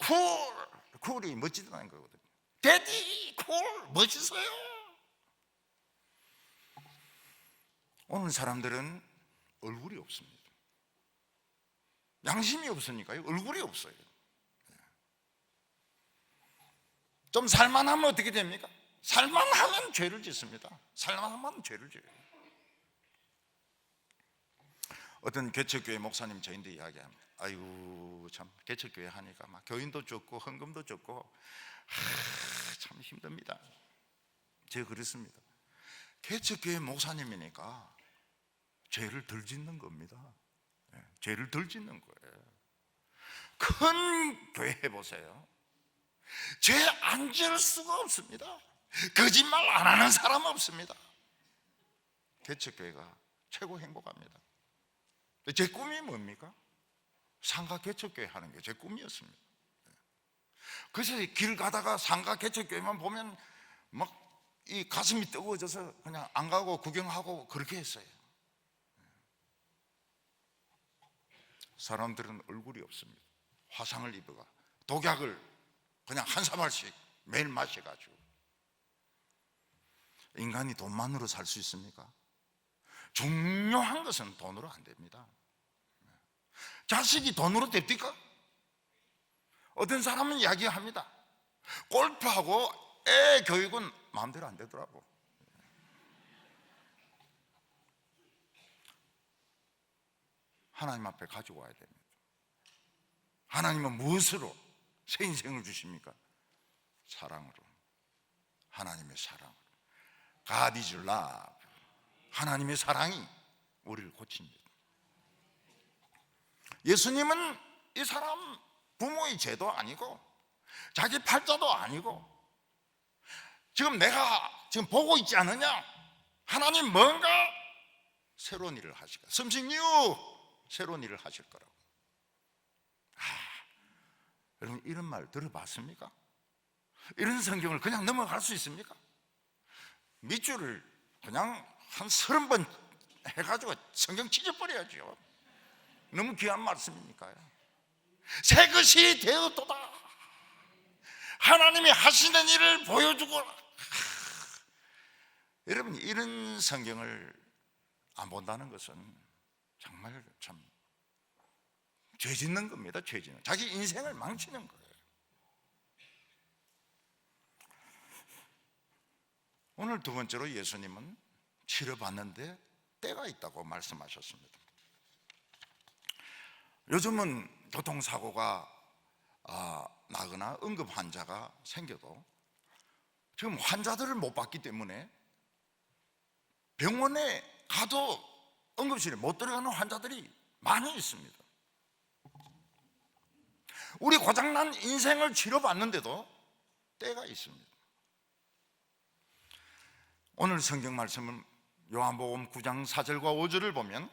쿨이 멋지다는 거거든요. 데디 쿨 멋있어요. 오늘 사람들은 얼굴이 없습니다. 양심이 없으니까요. 얼굴이 없어요. 좀 살만하면 어떻게 됩니까? 살만하면 죄를 짓습니다. 살만하면 죄를 지어요. 어떤 개척교회 목사님 저희한테 이야기합니다. 아이고 참 개척교회 하니까 막 교인도 적고 헌금도 적고 참 힘듭니다. 제가 그랬습니다. 개척교회 목사님이니까 죄를 덜 짓는 겁니다. 죄를 덜 짓는 거예요. 큰 교회 해보세요. 죄 안 지을 수가 없습니다. 거짓말 안 하는 사람 없습니다. 개척교회가 최고 행복합니다. 제 꿈이 뭡니까? 상가 개척교회 하는 게 제 꿈이었습니다. 그래서 길 가다가 상가 개척교회만 보면 막 이 가슴이 뜨거워져서 그냥 안 가고 구경하고 그렇게 했어요. 사람들은 얼굴이 없습니다. 화상을 입어가 독약을 그냥 한 사발씩 매일 마셔가지고. 인간이 돈만으로 살 수 있습니까? 중요한 것은 돈으로 안 됩니다. 자식이 돈으로 됩니까? 어떤 사람은 이야기합니다. 골프하고 애 교육은 마음대로 안 되더라고. 하나님 앞에 가지고 와야 됩니다. 하나님은 무엇으로 새 인생을 주십니까? 사랑으로. 하나님의 사랑으로. God is love. 하나님의 사랑이 우리를 고칩니다. 예수님은 이 사람 부모의 죄도 아니고 자기 팔자도 아니고 지금 내가 지금 보고 있지 않느냐? 하나님 뭔가 새로운 일을 하실까? Something new, 새로운 일을 하실 거라고. 여러분 이런 말 들어봤습니까? 이런 성경을 그냥 넘어갈 수 있습니까? 밑줄을 그냥 한 30번 해가지고 성경 찢어버려야죠. 너무 귀한 말씀이니까요. 새 것이 되었도다. 하나님이 하시는 일을 보여주고. 여러분 이런 성경을 안 본다는 것은 정말 참 죄 짓는 겁니다. 죄 짓는, 자기 인생을 망치는 거예요. 오늘 두 번째로 예수님은 치료받는데 때가 있다고 말씀하셨습니다. 요즘은 교통사고가 나거나 응급 환자가 생겨도 지금 환자들을 못 봤기 때문에 병원에 가도 응급실에 못 들어가는 환자들이 많이 있습니다. 우리 고장난 인생을 치료받는데도 때가 있습니다. 오늘 성경 말씀은 요한복음 9장 4절과 5절을 보면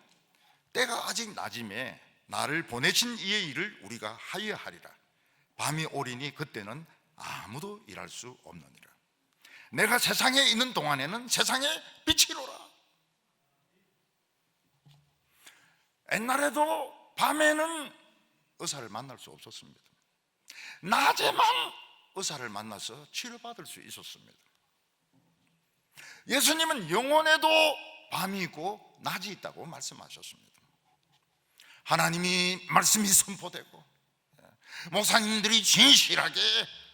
때가 아직 낮임에 나를 보내신 이의 일을 우리가 하여하리라. 밤이 오리니 그때는 아무도 일할 수 없느니라. 내가 세상에 있는 동안에는 세상의 빛이로라. 옛날에도 밤에는 의사를 만날 수 없었습니다. 낮에만 의사를 만나서 치료받을 수 있었습니다. 예수님은 영혼에도 밤이 있고 낮이 있다고 말씀하셨습니다. 하나님이 말씀이 선포되고 목사님들이 진실하게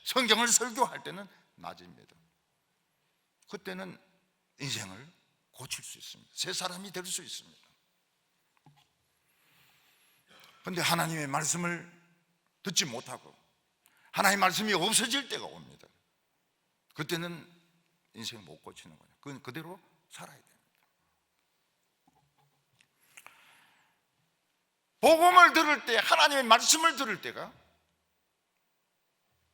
성경을 설교할 때는 낮입니다. 그때는 인생을 고칠 수 있습니다. 새 사람이 될 수 있습니다. 그런데 하나님의 말씀을 듣지 못하고 하나님의 말씀이 없어질 때가 옵니다. 그때는 인생 못 고치는 거예요. 그건 그대로 살아야 됩니다. 복음을 들을 때, 하나님의 말씀을 들을 때가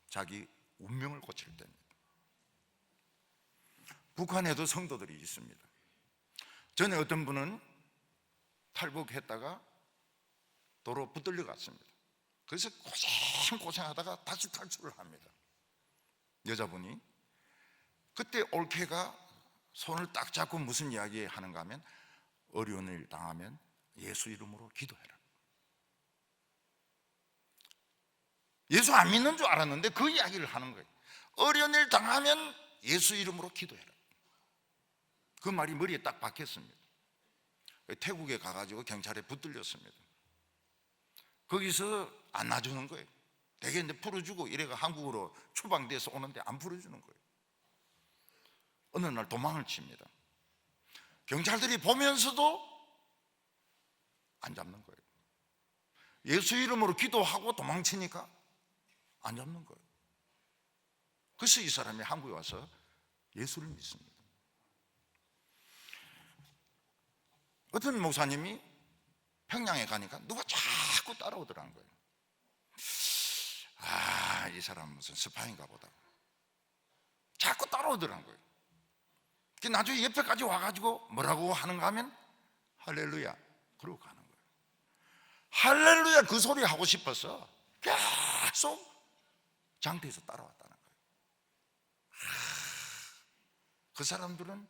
자기 운명을 고칠 때입니다. 북한에도 성도들이 있습니다. 전에 어떤 분은 탈북했다가 도로 붙들려 갔습니다. 그래서 고생하다가 다시 탈출을 합니다. 여자분이 그때 올케가 손을 딱 잡고 무슨 이야기 하는가 하면 어려운 일 당하면 예수 이름으로 기도해라. 예수 안 믿는 줄 알았는데 그 이야기를 하는 거예요. 어려운 일 당하면 예수 이름으로 기도해라. 그 말이 머리에 딱 박혔습니다. 태국에 가가지고 경찰에 붙들렸습니다. 거기서 안 놔주는 거예요. 되게 이제 풀어주고 이래가 한국으로 추방돼서 오는데 안 풀어주는 거예요. 어느 날 도망을 칩니다. 경찰들이 보면서도 안 잡는 거예요. 예수 이름으로 기도하고 도망치니까 안 잡는 거예요. 그래서 이 사람이 한국에 와서 예수를 믿습니다. 어떤 목사님이 평양에 가니까 누가 자꾸 따라오더라는 거예요. 아, 이 사람은 무슨 스파인가 보다. 자꾸 따라오더라는 거예요. 나중에 옆에까지 와가지고 뭐라고 하는가 하면 할렐루야 그러고 가는 거예요. 할렐루야 그 소리 하고 싶어서 계속 장터에서 따라왔다는 거예요. 그 사람들은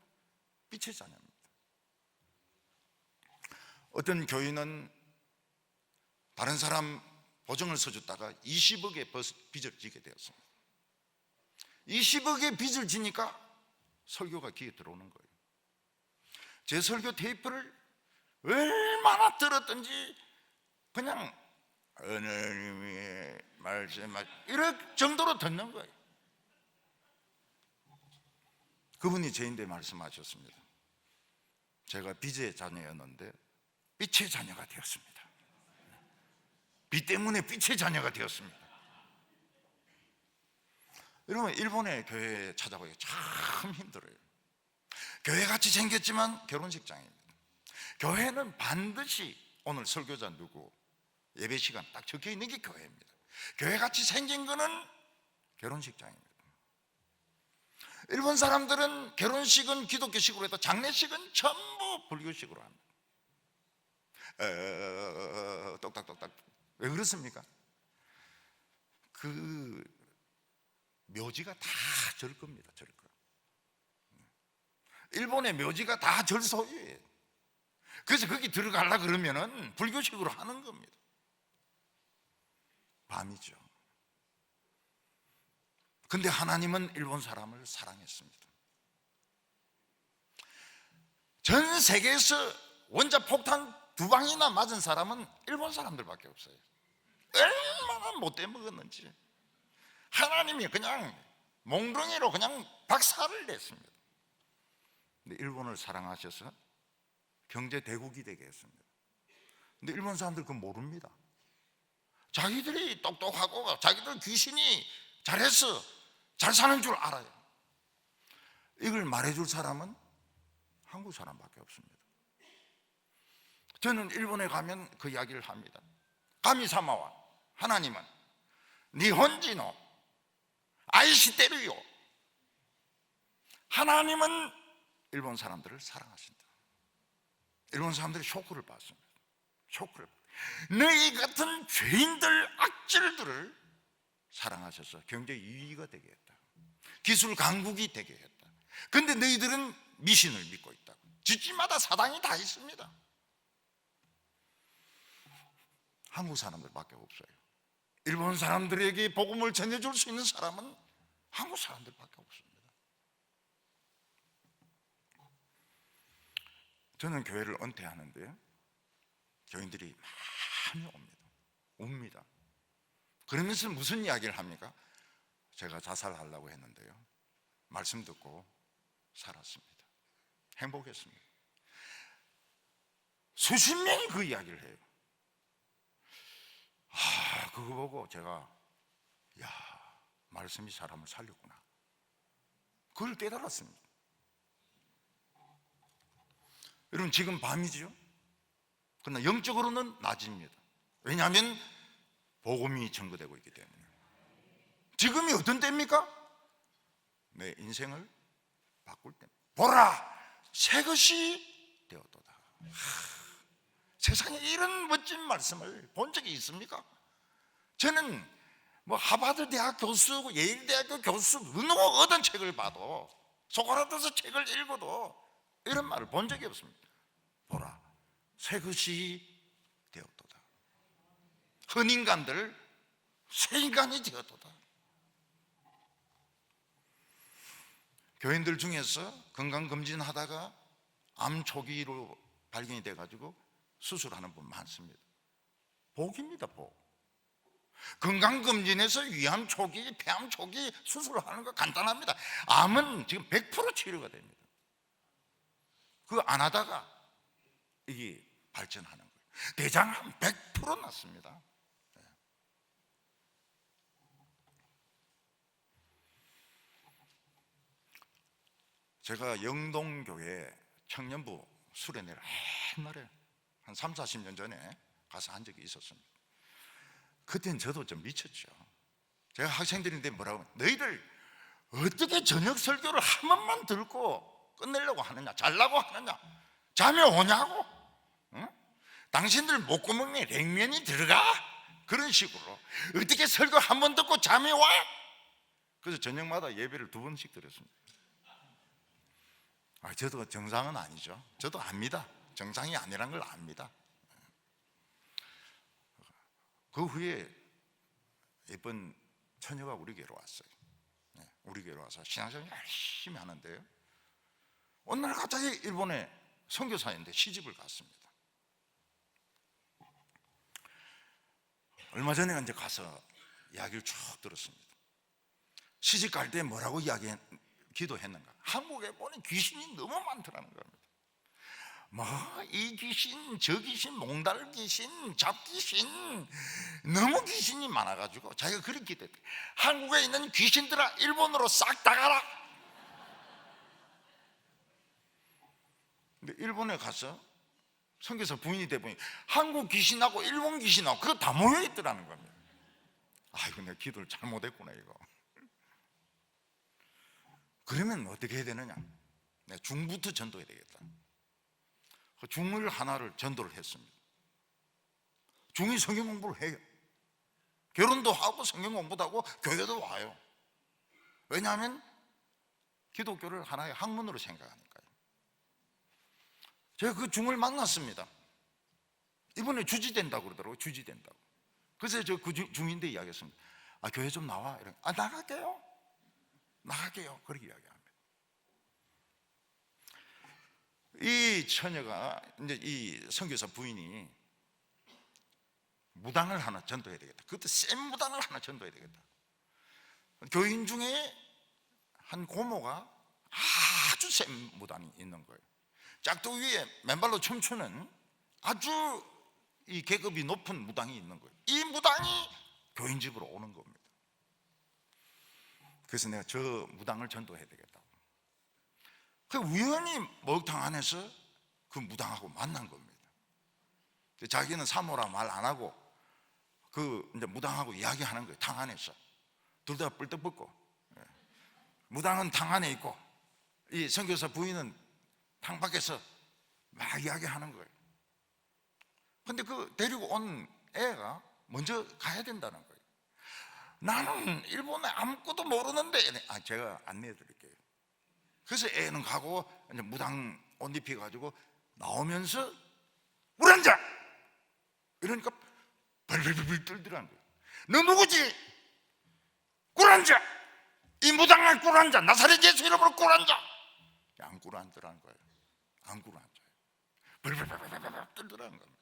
빛의 자녀입니다. 어떤 교인은 다른 사람 보증을 서줬다가 20억의 빚을 지게 되었습니다. 20억의 빚을 지니까 설교가 귀에 들어오는 거예요. 제 설교 테이프를 얼마나 들었든지 그냥 하나님의 말씀 이럴 정도로 듣는 거예요. 그분이 저인데 말씀하셨습니다. 제가 빚의 자녀였는데 빛의 자녀가 되었습니다. 빚 때문에 빛의 자녀가 되었습니다. 여러분, 일본의 교회에 찾아가기 참 힘들어요. 교회같이 생겼지만 결혼식장입니다. 교회는 반드시 오늘 설교자 누구, 예배 시간 딱 적혀 있는 게 교회입니다. 교회같이 생긴 거는 결혼식장입니다. 일본 사람들은 결혼식은 기독교식으로 해도 장례식은 전부 불교식으로 합니다. 똑딱똑딱. 왜 그렇습니까? 그 묘지가 다 절 겁니다. 절 거. 일본의 묘지가 다 절 소유예요. 그래서 거기 들어가려고 그러면은 불교식으로 하는 겁니다. 밤이죠. 근데 하나님은 일본 사람을 사랑했습니다. 전 세계에서 원자폭탄 2방이나 맞은 사람은 일본 사람들밖에 없어요. 얼마나 못돼 먹었는지 하나님이 그냥 몽둥이로 그냥 박살을 냈습니다. 근데 일본을 사랑하셔서 경제 대국이 되게 했습니다. 근데 일본 사람들 그건 모릅니다. 자기들이 똑똑하고 자기들 귀신이 잘해서 잘 사는 줄 알아요. 이걸 말해줄 사람은 한국 사람밖에 없습니다. 저는 일본에 가면 그 이야기를 합니다. 가미사마와 하나님은 니혼지노 아이시테루요, 하나님은 일본 사람들을 사랑하신다. 일본 사람들이 쇼크를 받습니다. 쇼크를. 너희 같은 죄인들, 악질들을 사랑하셔서 경제 유의가 되게 했다. 기술 강국이 되게 했다. 그런데 너희들은 미신을 믿고 있다. 집집마다 사당이 다 있습니다. 한국 사람들밖에 없어요. 일본 사람들에게 복음을 전해줄 수 있는 사람은 한국 사람들밖에 없습니다. 저는 교회를 은퇴하는데 교인들이 많이 옵니다. 그러면서 무슨 이야기를 합니까? 제가 자살하려고 했는데요, 말씀 듣고 살았습니다. 행복했습니다. 수십 명이 그 이야기를 해요. 그거 보고 제가 말씀이 사람을 살렸구나, 그걸 깨달았습니다. 여러분, 지금 밤이죠? 그러나 영적으로는 낮입니다. 왜냐하면 복음이 전거되고 있기 때문에. 지금이 어떤 때입니까? 내 인생을 바꿀 때입니다. 보라, 새 것이 되었도다. 세상에 이런 멋진 말씀을 본 적이 있습니까? 저는 하버드 대학 교수, 예일 대학교 교수 어떤 책을 봐도, 소크라테스 책을 읽어도 이런 말을 본 적이 없습니다. 보라, 새 것이 되었도다. 헌인간들 새 인간이 되었도다. 교인들 중에서 건강검진하다가 암 초기로 발견이 돼가지고 수술하는 분 많습니다. 복입니다, 복. 건강검진에서 위암 초기, 폐암 초기 수술하는 거 간단합니다. 암은 지금 100% 치료가 됩니다. 그거 안 하다가 이게 발전하는 거예요. 대장암 100% 낫습니다. 제가 영동교회 청년부 수련회를 옛날에 한 3, 40년 전에 가서 한 적이 있었습니다. 그때는 저도 좀 미쳤죠. 제가 학생들인데 뭐라고 하면, 너희들 어떻게 저녁 설교를 한 번만 듣고 끝내려고 하느냐, 잘라고 하느냐, 잠이 오냐고? 응? 당신들 목구멍에 냉면이 들어가? 그런 식으로 어떻게 설교 한 번 듣고 잠이 와? 그래서 저녁마다 예배를 2번씩 드렸습니다. 저도 정상은 아니죠. 저도 압니다. 정상이 아니란 걸 압니다. 그 후에 이번 처녀가 우리 교회로 왔어요. 우리 교회로 와서 신앙생활 열심히 하는데요, 어느 날 갑자기 일본에 선교사인데 시집을 갔습니다. 얼마 전에 이제 가서 이야기를 쭉 들었습니다. 시집 갈 때 뭐라고 기도했는가? 한국에 보니 귀신이 너무 많더라는 겁니다. 이 귀신, 저 귀신, 몽달 귀신, 잡귀신, 너무 귀신이 많아가지고 자기가 그렇게 기도했대. 한국에 있는 귀신들아, 일본으로 싹 다 가라. 근데 일본에 가서 선교사 부인이 돼보니 한국 귀신하고 일본 귀신하고 그거 다 모여있더라는 겁니다. 이거 내가 기도를 잘못했구나 이거. 그러면 어떻게 해야 되느냐? 내가 중부터 전도해야 되겠다. 중을 하나를 전도를 했습니다. 중이 성경 공부를 해요. 결혼도 하고 성경 공부도 하고 교회도 와요. 왜냐하면 기독교를 하나의 학문으로 생각하니까요. 제가 그 중을 만났습니다. 이번에 주지된다고 그러더라고요. 주지된다고. 그래서 저 그 중인데 이야기했습니다. 교회 좀 나와. 이런. 나갈게요. 그렇게 이야기합니다. 이 처녀가, 이제 이 선교사 부인이 무당을 하나 전도해야 되겠다. 그것도 센 무당을 하나 전도해야 되겠다. 교인 중에 한 고모가 아주 센 무당이 있는 거예요. 짝도 위에 맨발로 춤추는 아주 이 계급이 높은 무당이 있는 거예요. 이 무당이 교인 집으로 오는 겁니다. 그래서 내가 저 무당을 전도해야 되겠다고. 그 우연히 목욕탕 안에서 그 무당하고 만난 겁니다. 자기는 사모라 말 안 하고 그 이제 무당하고 이야기하는 거예요. 탕 안에서 둘 다 뿔떡 벗고, 무당은 탕 안에 있고 이 선교사 부인은 탕 밖에서 막 이야기하는 거예요. 근데 그 데리고 온 애가 먼저 가야 된다는 거예요. 나는 일본에 아무것도 모르는데, 제가 안내해 드릴게요. 그래서 애는 가고 이제 무당 옷 입혀가지고 나오면서 물 앉아! 이러니까 벌벌벌 떨더라는 거예요. 너 누구지? 꿀 앉아! 이 무당을 꿀 앉아! 나사렛 예수 이름으로 꿀 앉아! 안 꿀 앉으라는 거예요. 안 꿀 앉아요. 벌벌벌벌 떨더라는 겁니다.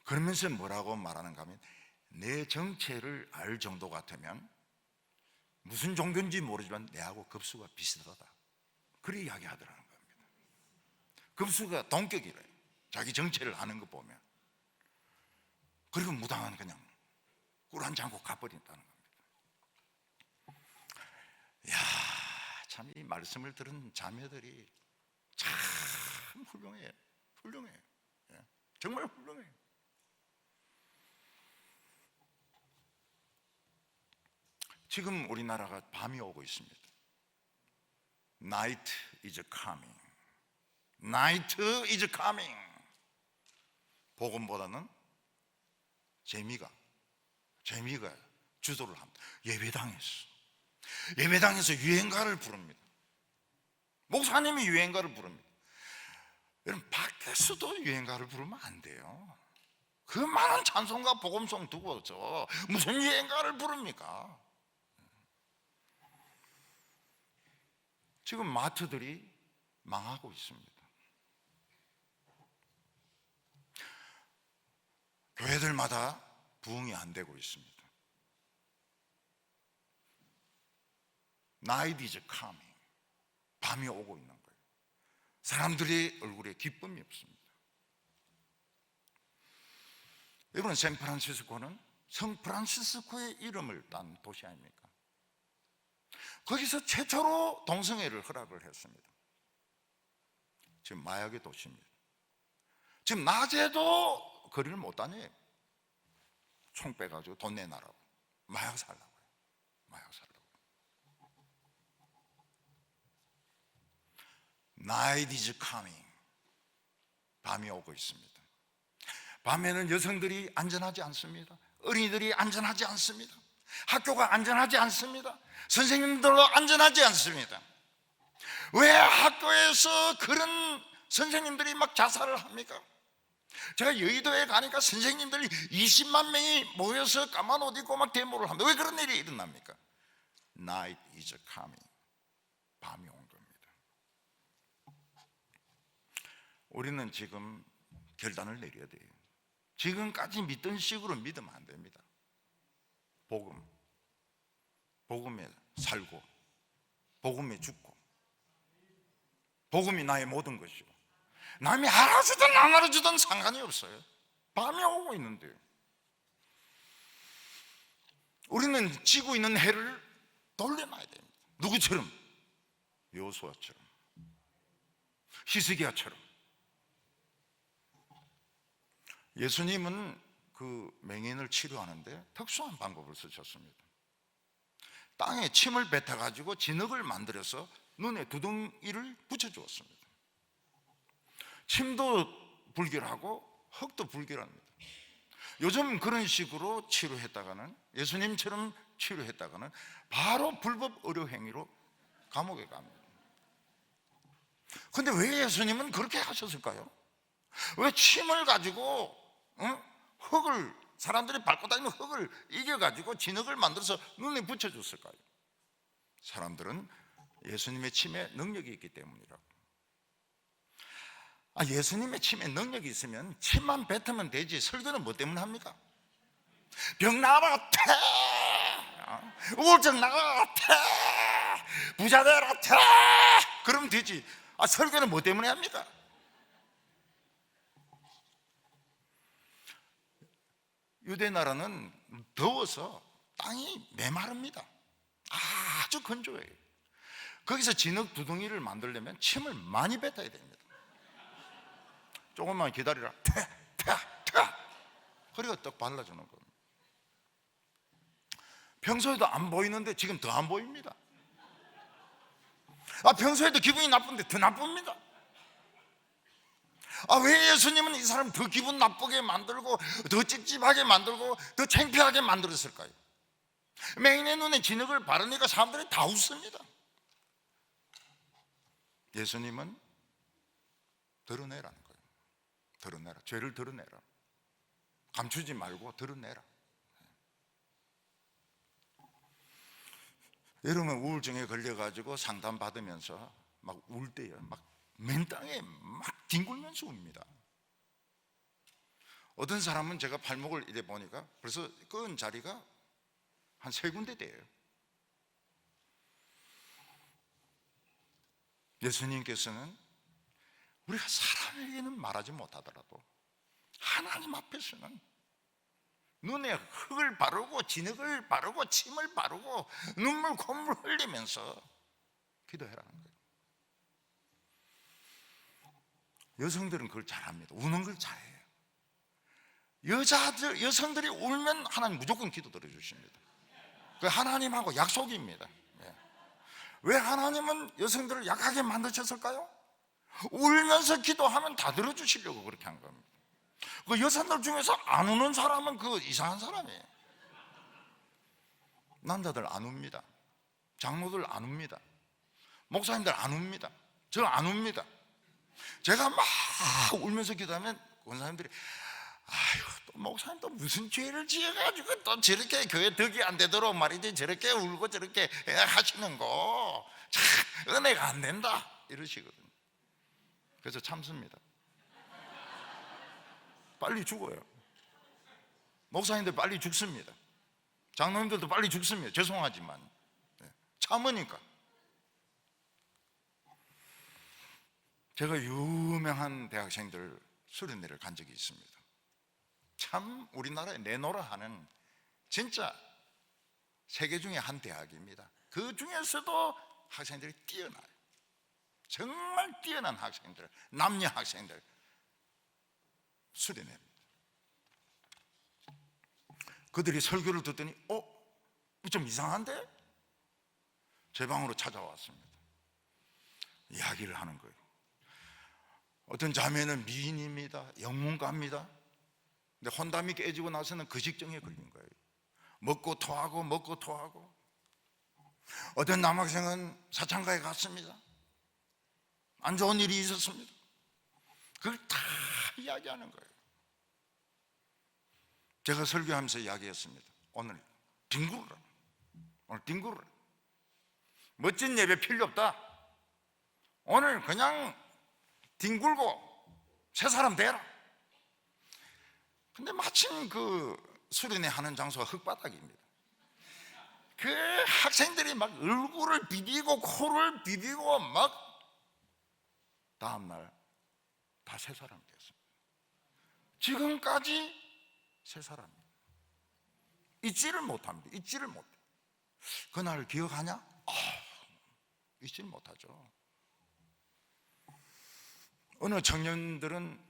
그러면서 뭐라고 말하는가 하면, 내 정체를 알 정도 같으면 무슨 종교인지 모르지만 내하고 급수가 비슷하다, 그렇게 이야기하더라는 겁니다. 급수가 동격이래요. 자기 정체를 아는 거 보면. 그리고 무당은 그냥 꿀 한 잔 고 가버린다는 겁니다. 이야, 참 이 말씀을 들은 자매들이 참 훌륭해요. 훌륭해요. 정말 훌륭해요. 지금 우리나라가 밤이 오고 있습니다. Night is coming. Night is coming. 복음보다는 재미가 주도를 합니다. 예배당에서 유행가를 부릅니다. 목사님이 유행가를 부릅니다. 여러분, 밖에서도 유행가를 부르면 안 돼요. 그 많은 찬송가 복음송 두고서 무슨 유행가를 부릅니까? 지금 마트들이 망하고 있습니다. 교회들마다 부흥이 안 되고 있습니다. Night is coming. 밤이 오고 있는 거예요. 사람들이 얼굴에 기쁨이 없습니다. 여러분, 샌프란시스코는 성프란시스코의 이름을 딴 도시 아닙니까? 거기서 최초로 동성애를 허락을 했습니다. 지금 마약의 도시입니다. 지금 낮에도 거리를 못 다녀요. 총 빼가지고 돈 내놔라고, 마약 살라고요. 마약 살라고. Night is coming. 밤이 오고 있습니다. 밤에는 여성들이 안전하지 않습니다. 어린이들이 안전하지 않습니다. 학교가 안전하지 않습니다. 선생님들도 안전하지 않습니다. 왜 학교에서 그런 선생님들이 막 자살을 합니까? 제가 여의도에 가니까 선생님들이 20만 명이 모여서 까만 옷 입고 막 데모를 합니다. 왜 그런 일이 일어납니까? Night is coming. 밤이 온 겁니다. 우리는 지금 결단을 내려야 돼요. 지금까지 믿던 식으로 믿으면 안 됩니다. 복음에 살고, 복음에 죽고, 복음이 나의 모든 것이고, 남이 알아주든 안 알아주든 상관이 없어요. 밤이 오고 있는데요. 우리는 지고 있는 해를 돌려놔야 됩니다. 누구처럼? 여호수아처럼, 히스기야처럼. 예수님은 그 맹인을 치료하는데 특수한 방법을 쓰셨습니다. 땅에 침을 뱉어가지고 진흙을 만들어서 눈에 두덩이를 붙여주었습니다. 침도 불결하고 흙도 불결합니다. 요즘 그런 식으로 치료했다가는, 예수님처럼 치료했다가는 바로 불법 의료 행위로 감옥에 갑니다. 근데 왜 예수님은 그렇게 하셨을까요? 왜 침을 가지고 흙을, 사람들이 밟고 다니는 흙을 이겨가지고 진흙을 만들어서 눈에 붙여줬을까요? 사람들은 예수님의 침에 능력이 있기 때문이라고. 예수님의 침에 능력이 있으면 침만 뱉으면 되지 설교는 뭐 때문에 합니까? 병 나아라 태, 우울증 나아라 태, 부자 되라 태, 그러면 되지. 설교는 뭐 때문에 합니까? 유대 나라는 더워서 땅이 메마릅니다. 아주 건조해요. 거기서 진흙 두덩이를 만들려면 침을 많이 뱉어야 됩니다. 조금만 기다리라. 허리가 떡 발라주는 겁니다. 평소에도 안 보이는데 지금 더 안 보입니다. 평소에도 기분이 나쁜데 더 나쁩니다. 왜 예수님은 이 사람 더 기분 나쁘게 만들고 더 찝찝하게 만들고 더 창피하게 만들었을까요? 맹인의 눈에 진흙을 바르니까 사람들이 다 웃습니다. 예수님은 드러내라는 거예요. 드러내라. 죄를 드러내라. 감추지 말고 드러내라. 여러분 우울증에 걸려가지고 상담받으면서 막 울 때요, 막 맨땅에 막 뒹굴면서 웁니다. 어떤 사람은 제가 발목을 이래 보니까 벌써 끄은 자리가 한 3군데 돼요. 예수님께서는 우리가 사람에게는 말하지 못하더라도 하나님 앞에서는 눈에 흙을 바르고 진흙을 바르고 침을 바르고 눈물 콧물 흘리면서 기도해라는 거예요. 여성들은 그걸 잘합니다. 우는 걸 잘해요. 여성들이 울면 하나님 무조건 기도 들어주십니다. 그 하나님하고 약속입니다. 왜 하나님은 여성들을 약하게 만드셨을까요? 울면서 기도하면 다 들어주시려고 그렇게 한 겁니다. 그 여성들 중에서 안 우는 사람은 그 이상한 사람이에요. 남자들 안 웁니다. 장로들 안 웁니다. 목사님들 안 웁니다. 저 안 웁니다. 제가 막 울면서 기도하면 권사님들이 또 목사님 또 무슨 죄를 지어가지고 또 저렇게 교회 덕이 안 되도록 말이지 저렇게 울고 저렇게 하시는 거 참 은혜가 안 된다 이러시거든요. 그래서 참습니다. 빨리 죽어요. 목사님들 빨리 죽습니다. 장로님들도 빨리 죽습니다. 죄송하지만 참으니까. 제가 유명한 대학생들 수련회를 간 적이 있습니다. 참 우리나라에 내노라 하는 진짜 세계 중에 한 대학입니다. 그 중에서도 학생들이 뛰어나요. 정말 뛰어난 학생들, 남녀 학생들 수련회입니다. 그들이 설교를 듣더니 좀 이상한데? 제 방으로 찾아왔습니다. 이야기를 하는 거예요. 어떤 자매는 미인입니다. 영문가입니다. 근데 혼담이 깨지고 나서는 거식증에 걸린 거예요. 먹고 토하고 먹고 토하고. 어떤 남학생은 사창가에 갔습니다. 안 좋은 일이 있었습니다. 그걸 다 이야기하는 거예요. 제가 설교하면서 이야기했습니다. 오늘 뒹굴어라. 오늘 뒹굴어라. 멋진 예배 필요 없다. 오늘 그냥 뒹굴고 새 사람 되라. 근데 마침 그 수련회 하는 장소가 흙바닥입니다. 그 학생들이 막 얼굴을 비비고 코를 비비고 막 다음날 다 새 사람이 됐습니다. 지금까지 새 사람입니다. 잊지를 못합니다. 잊지를 못해. 그날 기억하냐? 잊지를 못하죠. 어느 청년들은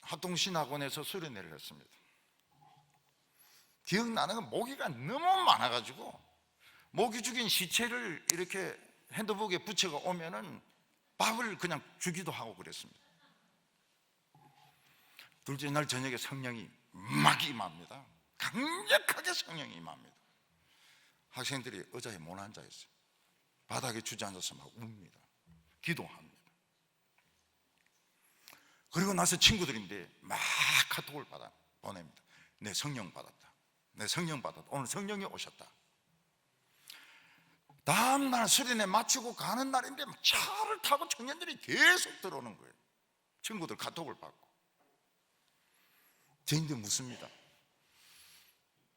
합동신학원에서 수련회를 했습니다. 기억나는 건 모기가 너무 많아가지고 모기 죽인 시체를 이렇게 핸드북에 붙여가 오면은 밥을 그냥 주기도 하고 그랬습니다. 둘째 날 저녁에 성령이 막 임합니다. 강력하게 성령이 임합니다. 학생들이 의자에 못 앉아 있어요. 바닥에 주저앉아서 막 웁니다. 기도합니다. 그리고 나서 친구들인데 막 카톡을 보냅니다. 내 성령 받았다. 내 성령 받았다. 오늘 성령이 오셨다. 다음날 수련회 마치고 가는 날인데 차를 타고 청년들이 계속 들어오는 거예요. 친구들 카톡을 받고. 저희들 묻습니다.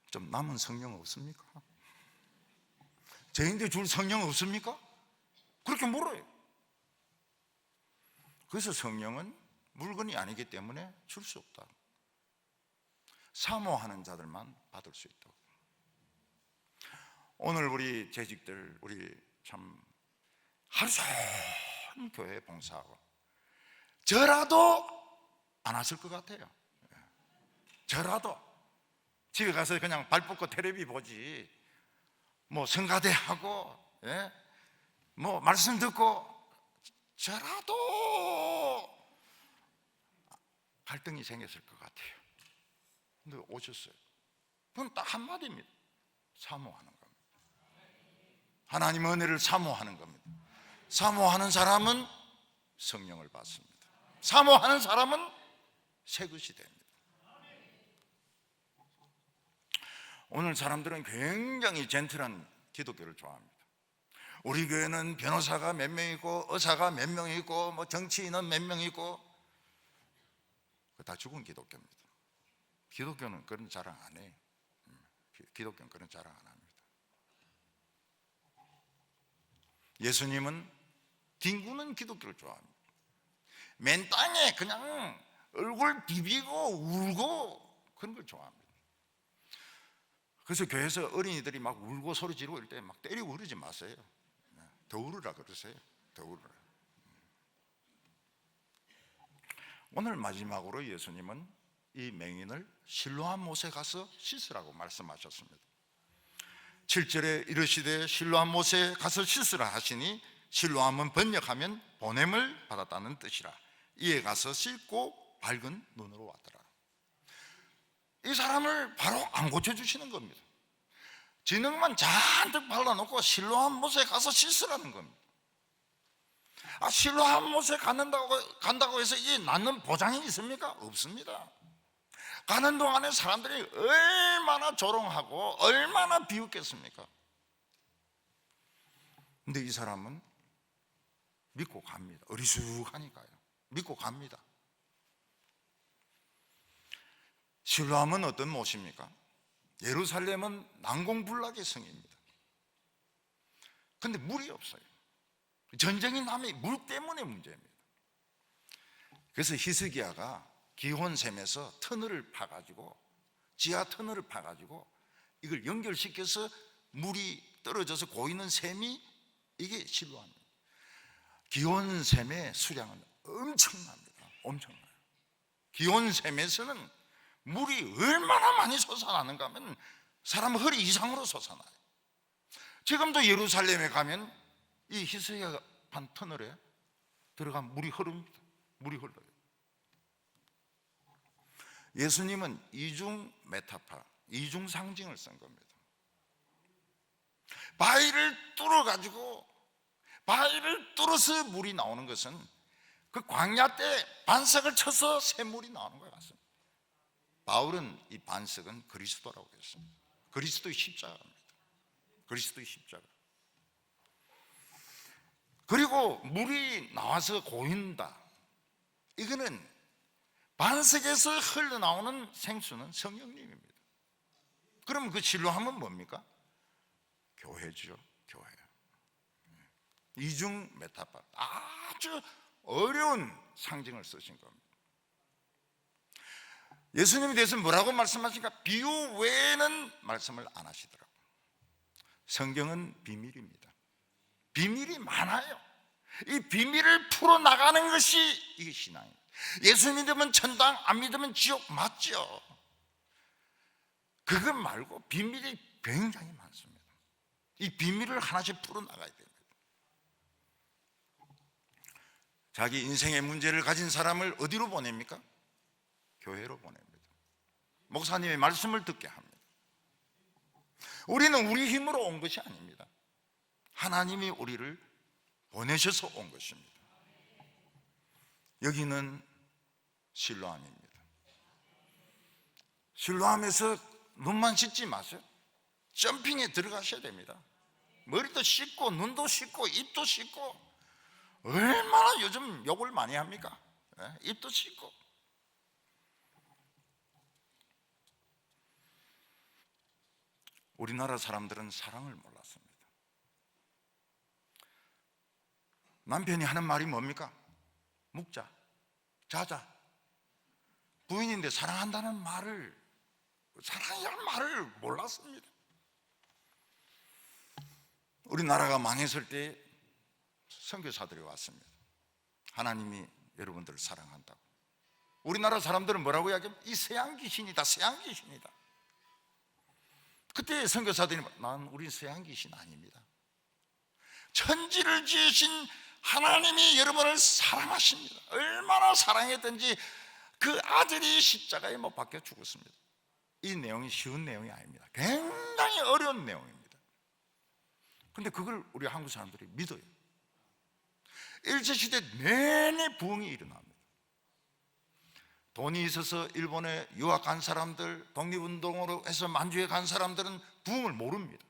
좀 남은 성령 없습니까? 저희들 줄 성령 없습니까? 그렇게 물어요. 그래서 성령은 물건이 아니기 때문에 줄 수 없다. 사모하는 자들만 받을 수 있다. 오늘 우리 재직들, 우리 참 하루 종일 교회에 봉사하고 저라도 안 왔을 것 같아요. 저라도 집에 가서 그냥 발 뻗고 텔레비 보지, 뭐 성가대하고, 예? 뭐 말씀 듣고, 저라도 갈등이 생겼을 것 같아요. 근데 오셨어요. 그건 딱 한마디입니다. 사모하는 겁니다. 하나님 은혜를 사모하는 겁니다. 사모하는 사람은 성령을 받습니다. 사모하는 사람은 새 것이 됩니다. 오늘 사람들은 굉장히 젠틀한 기독교를 좋아합니다. 우리 교회는 변호사가 몇 명 있고, 의사가 몇 명 있고, 뭐 정치인은 몇 명 있고, 다 죽은 기독교입니다. 기독교는 그런 자랑 안 해요. 기독교는 그런 자랑 안 합니다. 예수님은 뒹구는 기독교를 좋아합니다. 맨 땅에 그냥 얼굴 비비고 울고 그런 걸 좋아합니다. 그래서 교회에서 어린이들이 막 울고 소리 지르고 이럴 때 막 때리고 그러지 마세요. 더 울으라 그러세요. 더 울으라. 오늘 마지막으로 예수님은 이 맹인을 실로암 못에 가서 씻으라고 말씀하셨습니다. 7절에 이르시되 실로암 못에 가서 씻으라 하시니, 실로암은 번역하면 보냄을 받았다는 뜻이라. 이에 가서 씻고 밝은 눈으로 왔더라. 이 사람을 바로 안 고쳐주시는 겁니다. 진흙만 잔뜩 발라놓고 실로암 못에 가서 씻으라는 겁니다. 실로암 못에 간다고 해서 이게 낫는 보장이 있습니까? 없습니다. 가는 동안에 사람들이 얼마나 조롱하고 얼마나 비웃겠습니까? 근데 이 사람은 믿고 갑니다. 어리숙하니까요. 믿고 갑니다. 실로암은 어떤 못입니까? 예루살렘은 난공불락의 성입니다. 근데 물이 없어요. 전쟁이 나면 물 때문에 문제입니다. 그래서 히스기야가 기혼샘에서 터널을 파가지고, 지하 터널을 파가지고 이걸 연결시켜서 물이 떨어져서 고이는 샘이 이게 실로암입니다. 기혼샘의 수량은 엄청납니다. 엄청나요. 기혼샘에서는 물이 얼마나 많이 솟아나는가 하면 사람 허리 이상으로 솟아나요. 지금도 예루살렘에 가면 이 히스기야 판 터널에 들어가면 물이 흐릅니다. 물이 흘러요. 예수님은 이중 메타파, 이중 상징을 쓴 겁니다. 바위를 뚫어가지고, 바위를 뚫어서 물이 나오는 것은 그 광야 때 반석을 쳐서 샘물이 나오는 것 같습니다. 바울은 이 반석은 그리스도라고 했습니다. 그리스도의 십자가입니다. 그리스도의 십자가. 그리고 물이 나와서 고인다. 이거는 반석에서 흘러나오는 생수는 성령님입니다. 그러면 그 실로암은 뭡니까? 교회죠. 교회. 이중 메타파, 아주 어려운 상징을 쓰신 겁니다. 예수님에 대해서 뭐라고 말씀하십니까? 비유 외에는 말씀을 안 하시더라고요. 성경은 비밀입니다. 비밀이 많아요. 이 비밀을 풀어나가는 것이 이게 신앙입니다. 예수 믿으면 천당, 안 믿으면 지옥 맞죠? 그것 말고 비밀이 굉장히 많습니다. 이 비밀을 하나씩 풀어나가야 됩니다. 자기 인생의 문제를 가진 사람을 어디로 보냅니까? 교회로 보냅니다. 목사님의 말씀을 듣게 합니다. 우리는 우리 힘으로 온 것이 아닙니다. 하나님이 우리를 보내셔서 온 것입니다. 여기는 실로암입니다. 실로암에서 눈만 씻지 마세요. 점핑에 들어가셔야 됩니다. 머리도 씻고 눈도 씻고 입도 씻고. 얼마나 요즘 욕을 많이 합니까? 입도 씻고. 우리나라 사람들은 사랑을 몰랐습니다. 남편이 하는 말이 뭡니까? 묵자, 자자. 부인인데 사랑한다는 말을, 사랑이라는 말을 몰랐습니다. 우리나라가 망했을 때 선교사들이 왔습니다. 하나님이 여러분들을 사랑한다고. 우리나라 사람들은 뭐라고 이야기하면 이 서양 귀신이다, 서양 귀신이다. 그때 선교사들이 난 우리 서양 귀신 아닙니다. 천지를 지으신 하나님이 여러분을 사랑하십니다. 얼마나 사랑했든지 그 아들이 십자가에 못 박혀 죽었습니다. 이 내용이 쉬운 내용이 아닙니다. 굉장히 어려운 내용입니다. 그런데 그걸 우리 한국 사람들이 믿어요. 일제시대 내내 부흥이 일어납니다. 돈이 있어서 일본에 유학 간 사람들, 독립운동으로 해서 만주에 간 사람들은 부흥을 모릅니다.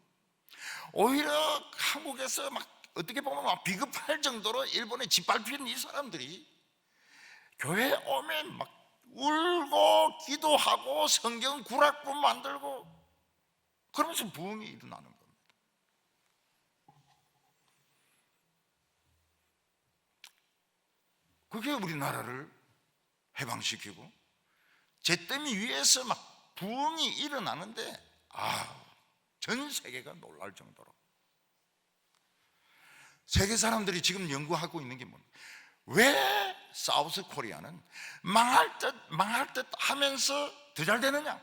오히려 한국에서 막 어떻게 보면 막 비겁할 정도로 일본에 짓밟힌 이 사람들이 교회에 오면 막 울고 기도하고 성경 구락부 만들고 그러면서 부흥이 일어나는 겁니다. 그게 우리나라를 해방시키고 잿더미 위에서 막 부흥이 일어나는데 전 세계가 놀랄 정도로 세계 사람들이 지금 연구하고 있는 게 뭡니까? 왜 사우스 코리아는 망할 듯 하면서 더 잘 되느냐?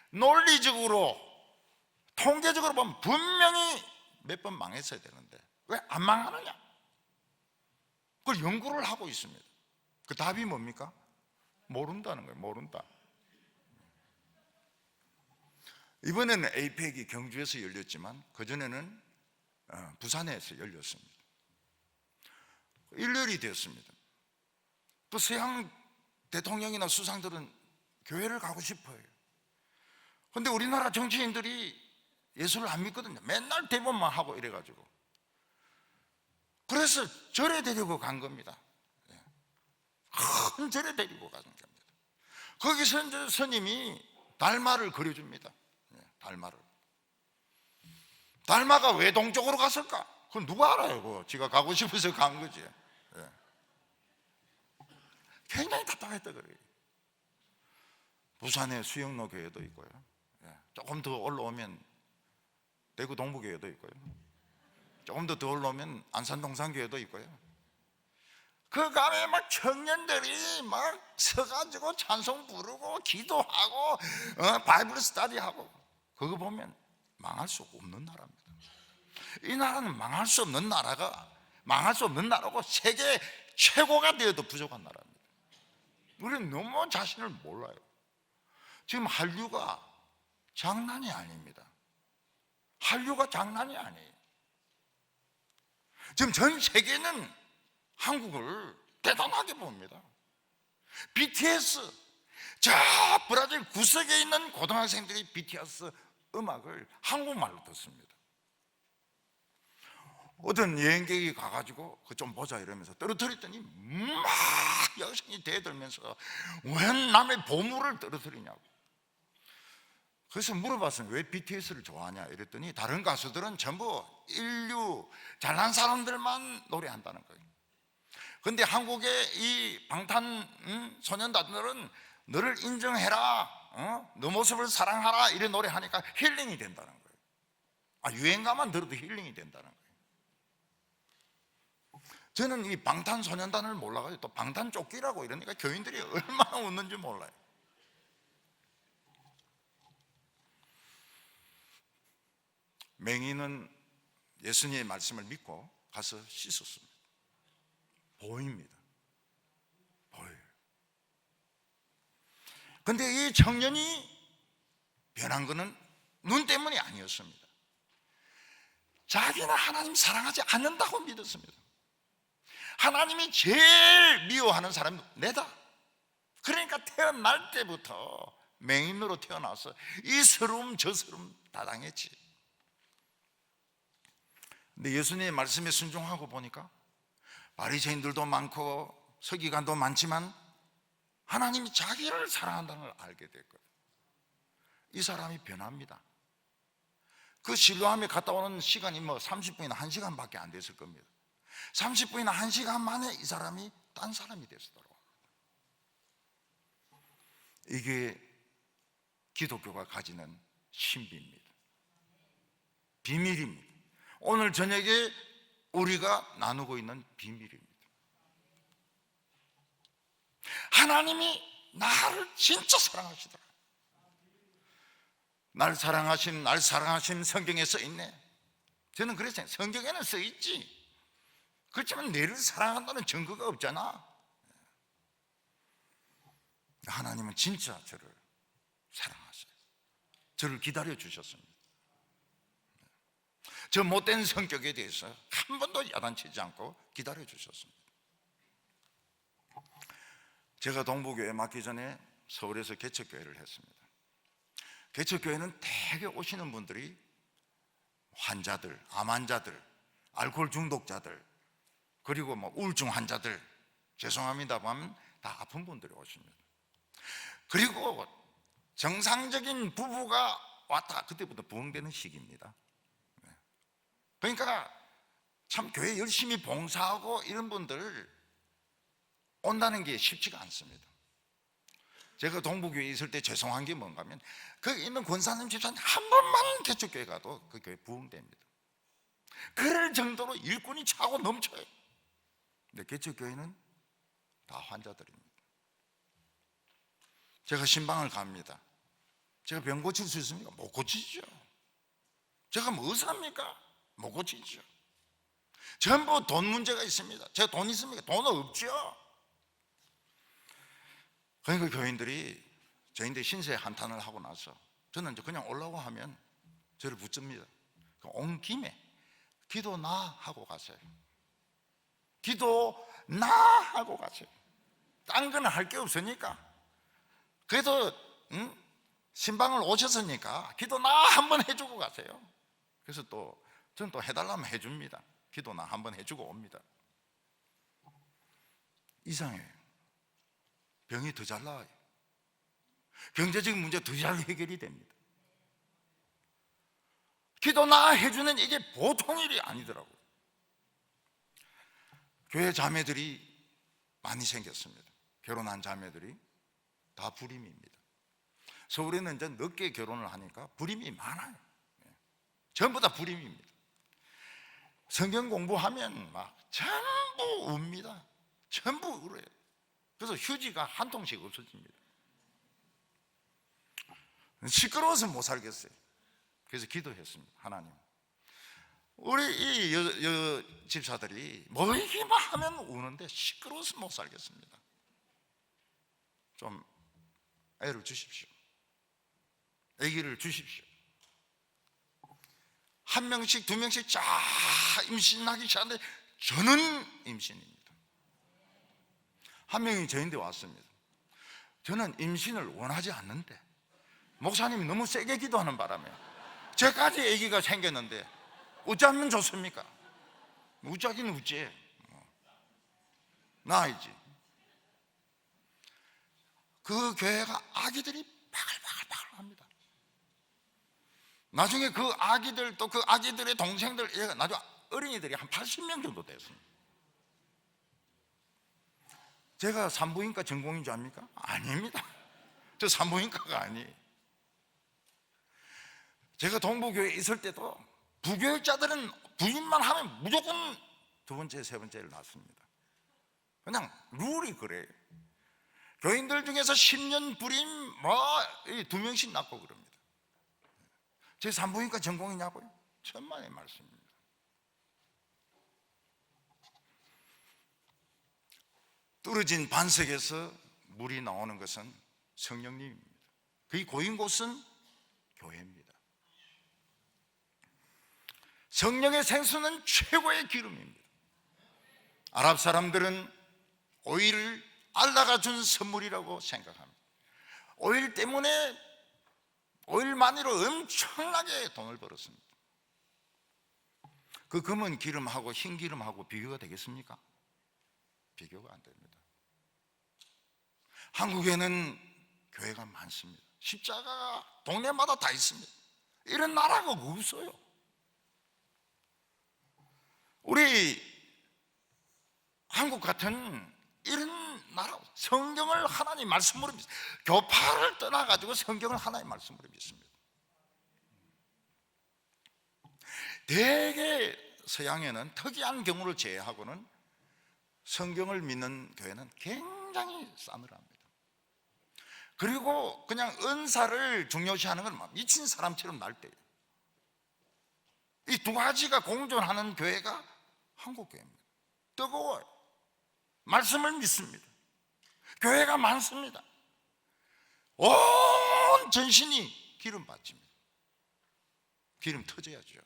논리적으로 통계적으로 보면 분명히 몇 번 망했어야 되는데 왜 안 망하느냐? 그걸 연구를 하고 있습니다. 그 답이 뭡니까? 모른다는 거예요. 모른다. 이번에는 에이펙이 경주에서 열렸지만 그전에는 부산에서 열렸습니다. 일요일이 되었습니다. 또 서양 대통령이나 수상들은 교회를 가고 싶어요. 그런데 우리나라 정치인들이 예수를 안 믿거든요. 맨날 대본만 하고 이래가지고. 그래서 절에 데리고 간 겁니다. 큰 절에 데리고 가는 겁니다. 거기서 이제 스님이 달마를 그려줍니다. 달마가 왜 동쪽으로 갔을까? 그건 누가 알아요? 그거 지가 가고 싶어서 간 거지. 굉장히 답답했다 그래요. 부산에 수영로 교회도 있고요. 조금 더 올라오면 대구 동부교회도 있고요. 조금 더 올라오면 안산 동산교회도 있고요. 그 가면 막 청년들이 막 서가지고 찬송 부르고 기도하고 바이블 스터디하고 그거 보면 망할 수 없는 나라입니다. 이 나라는 망할 수 없는 나라고 세계 최고가 되어도 부족한 나라입니다. 우리는 너무 자신을 몰라요. 지금 한류가 장난이 아닙니다. 한류가 장난이 아니에요. 지금 전 세계는 한국을 대단하게 봅니다. BTS, 저 브라질 구석에 있는 고등학생들이 BTS 음악을 한국말로 듣습니다. 어떤 여행객이 가가지고 그 좀 보자 이러면서 떨어뜨렸더니 막 여성이 대들면서 왜 남의 보물을 떨어뜨리냐고. 그래서 물어봤어요. 왜 BTS를 좋아하냐 이랬더니 다른 가수들은 전부 인류 잘난 사람들만 노래한다는 거예요. 그런데 한국의 이 방탄소년단들은 너를 인정해라, 너 모습을 사랑하라 이런 노래 하니까 힐링이 된다는 거예요. 유행가만 들어도 힐링이 된다는 거예요. 저는 이 방탄소년단을 몰라가지고 또 방탄조끼라고 이러니까 교인들이 얼마나 웃는지 몰라요. 맹인은 예수님의 말씀을 믿고 가서 씻었습니다. 보입니다. 보여요. 그런데 이 청년이 변한 것은 눈 때문이 아니었습니다. 자기는 하나님 사랑하지 않는다고 믿었습니다. 하나님이 제일 미워하는 사람이 내다. 그러니까 태어날 때부터 맹인으로 태어나서 이 서름 저 서름 다 당했지. 근데 예수님의 말씀에 순종하고 보니까 바리새인들도 많고 서기관도 많지만 하나님이 자기를 사랑한다는 걸 알게 됐거든요. 이 사람이 변합니다. 그 실로암에 갔다 오는 시간이 30분이나 1시간밖에 안 됐을 겁니다. 30분이나 1시간 만에 이 사람이 딴 사람이 됐더라고요. 이게 기독교가 가지는 신비입니다. 비밀입니다. 오늘 저녁에 우리가 나누고 있는 비밀입니다. 하나님이 나를 진짜 사랑하시더라. 날 사랑하심 성경에 써 있네. 저는 그랬어요. 성경에는 써 있지. 그렇지만 내를 사랑한다는 증거가 없잖아. 하나님은 진짜 저를 사랑하셔요. 저를 기다려 주셨습니다. 저 못된 성격에 대해서 한 번도 야단치지 않고 기다려 주셨습니다. 제가 동부교회 맡기 전에 서울에서 개척교회를 했습니다. 개척교회는 대개 오시는 분들이 환자들, 암 환자들, 알코올 중독자들, 그리고 우울증 환자들, 죄송합니다 하면 다 아픈 분들이 오십니다. 그리고 정상적인 부부가 왔다, 그때부터 부흥되는 시기입니다. 그러니까 참 교회 열심히 봉사하고 이런 분들 온다는 게 쉽지가 않습니다. 제가 동부교회에 있을 때 죄송한 게 뭔가 하면 거기 있는 권사님 집사님 한 번만 개척교회 가도 그 교회 부흥됩니다. 그럴 정도로 일꾼이 차고 넘쳐요. 근데 개척교회는 다 환자들입니다. 제가 신방을 갑니다. 제가 병 고칠 수 있습니까? 못 고치죠. 제가 뭐 의사입니까? 못 고치죠. 전부 돈 문제가 있습니다. 제가 돈 있습니까? 돈 없죠. 그러니까 교인들이 저희들 신세 한탄을 하고 나서 저는 이제 그냥 올라고 하면 저를 붙듭니다. 온 김에 기도 나 하고 가세요. 기도 나 하고 가세요. 딴 거는 할 게 없으니까. 그래도 신방을 오셨으니까 기도 나 한번 해주고 가세요. 그래서 또 저는 또 해달라면 해줍니다. 기도 나 한번 해주고 옵니다. 이상해요. 병이 더 잘 나아요. 경제적인 문제 더 잘 해결이 됩니다. 기도 나 해주는 이게 보통 일이 아니더라고요. 교회 자매들이 많이 생겼습니다. 결혼한 자매들이 다 불임입니다. 서울에는 이제 늦게 결혼을 하니까 불임이 많아요. 전부 다 불임입니다. 성경 공부하면 막 전부 웁니다. 전부 울어요. 그래서 휴지가 한 통씩 없어집니다. 시끄러워서 못 살겠어요. 그래서 기도했습니다. 하나님, 우리 이 집사들이 모이기만 하면 우는데 시끄러워서 못 살겠습니다. 좀 애를 주십시오. 아기를 주십시오. 한 명씩 두 명씩 쫙 임신하기 시작하는데 저는 임신입니다. 한 명이 저희한테 왔습니다. 저는 임신을 원하지 않는데 목사님이 너무 세게 기도하는 바람에 저까지 아기가 생겼는데 어쩌면 좋습니까? 어쩌긴 어째, 나이지. 그 교회가 아기들이 바글바글 합니다. 나중에 그 아기들 또 그 아기들의 동생들, 얘가 나중에 어린이들이 한 80명 정도 됐습니다. 제가 산부인과 전공인 줄 압니까? 아닙니다. 저 산부인과가 아니에요. 제가 동부교회에 있을 때도 부교육자들은 부인만 하면 무조건 두 번째, 세 번째를 낳습니다. 그냥 룰이 그래요. 교인들 중에서 10년 불임 두 명씩 낳고 그럽니다. 제 산부인과 전공이냐고요? 천만의 말씀입니다. 떨어진 반석에서 물이 나오는 것은 성령님입니다. 그의 고인 곳은 교회입니다. 성령의 생수는 최고의 기름입니다. 아랍 사람들은 오일을 알라가 준 선물이라고 생각합니다. 오일 때문에 오일만으로 엄청나게 돈을 벌었습니다. 그 검은 기름하고 흰 기름하고 비교가 되겠습니까? 비교가 안 됩니다. 한국에는 교회가 많습니다. 십자가가 동네마다 다 있습니다. 이런 나라가 없어요. 우리 한국 같은 이런 나라, 성경을 하나님 말씀으로 믿습니다. 교파를 떠나가지고 성경을 하나님 말씀으로 믿습니다. 대개 서양에는 특이한 경우를 제외하고는 성경을 믿는 교회는 굉장히 싸늘합니다. 그리고 그냥 은사를 중요시하는 건 막 미친 사람처럼 날 때예요. 이 두 가지가 공존하는 교회가 한국 교회입니다. 뜨거워요. 말씀을 믿습니다. 교회가 많습니다. 온 전신이 기름 받칩니다. 기름 터져야죠.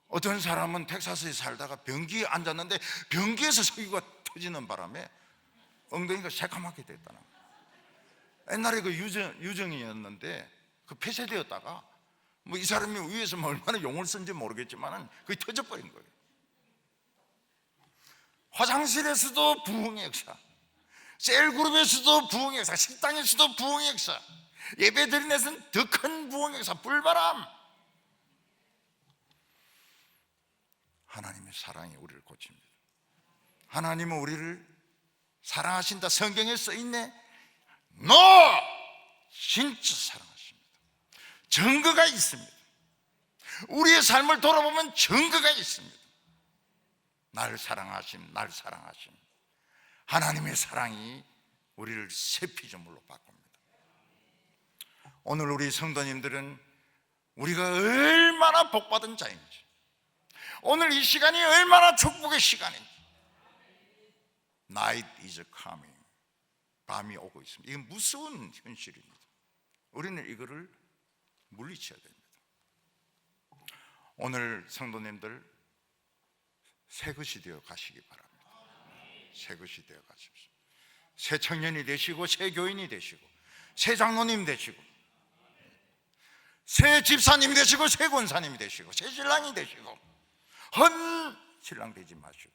어떤 사람은 텍사스에 살다가 변기에 앉았는데 변기에서 석유가 터지는 바람에 엉덩이가 새카맣게 됐다는 거예요. 옛날에 그 유정이었는데 그 폐쇄되었다가 뭐 이 사람이 위에서 뭐 얼마나 용을 쓴지 모르겠지만은 그게 터져버린 거예요. 화장실에서도 부흥의 역사, 셀그룹에서도 부흥의 역사, 식당에서도 부흥의 역사, 예배드린 데서는 더 큰 부흥의 역사, 불바람. 하나님의 사랑이 우리를 고칩니다. 하나님은 우리를 사랑하신다. 성경에 써있네. 너 진짜 사랑하십니다. 증거가 있습니다. 우리의 삶을 돌아보면 증거가 있습니다. 나를 사랑하심, 나를 사랑하심. 하나님의 사랑이 우리를 새피조물로 바꿉니다. 오늘 우리 성도님들은 우리가 얼마나 복받은 자인지, 오늘 이 시간이 얼마나 축복의 시간인지. Night is coming. 밤이 오고 있습니다. 이건 무서운 현실입니다. 우리는 이거를 물리쳐야 됩니다. 오늘 성도님들 새 것이 되어 가시기 바랍니다. 새 것이 되어 가십시오. 새 청년이 되시고, 새 교인이 되시고, 새 장로님 되시고, 새 집사님 되시고, 새 권사님이 되시고, 새 신랑이 되시고, 헌 신랑 되지 마시고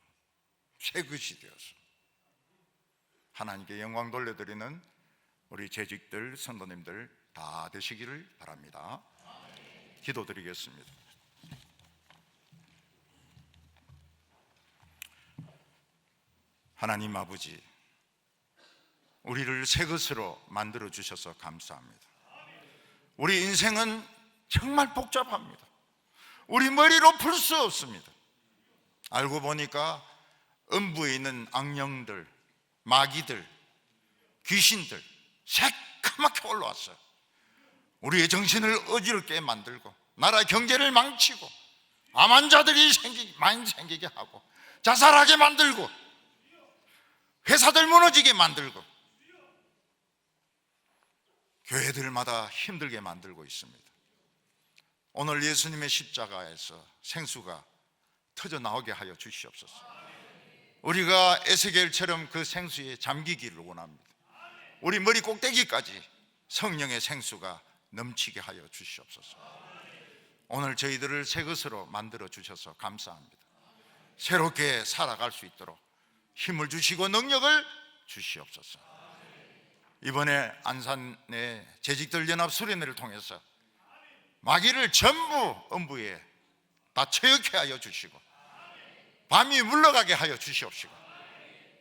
새 것이 되어서 하나님께 영광 돌려드리는 우리 재직들, 성도님들 다 되시기를 바랍니다. 기도드리겠습니다. 하나님 아버지, 우리를 새 것으로 만들어 주셔서 감사합니다. 우리 인생은 정말 복잡합니다. 우리 머리로 풀 수 없습니다. 알고 보니까 음부에 있는 악령들, 마귀들, 귀신들 새까맣게 올라왔어요. 우리의 정신을 어지럽게 만들고, 나라 경제를 망치고, 암 환자들이 많이 생기게 하고, 자살하게 만들고, 회사들 무너지게 만들고, 교회들마다 힘들게 만들고 있습니다. 오늘 예수님의 십자가에서 생수가 터져 나오게 하여 주시옵소서. 우리가 에스겔처럼 그 생수에 잠기기를 원합니다. 우리 머리 꼭대기까지 성령의 생수가 넘치게 하여 주시옵소서. 오늘 저희들을 새 것으로 만들어 주셔서 감사합니다. 새롭게 살아갈 수 있도록 힘을 주시고 능력을 주시옵소서. 이번에 안산의 재직들 연합 수련회를 통해서 마귀를 전부 음부에 다 처형케 하여 주시고, 밤이 물러가게 하여 주시옵시고,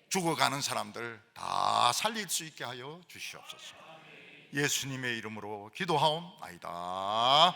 죽어가는 사람들 다 살릴 수 있게 하여 주시옵소서. 예수님의 이름으로 기도하옵나이다.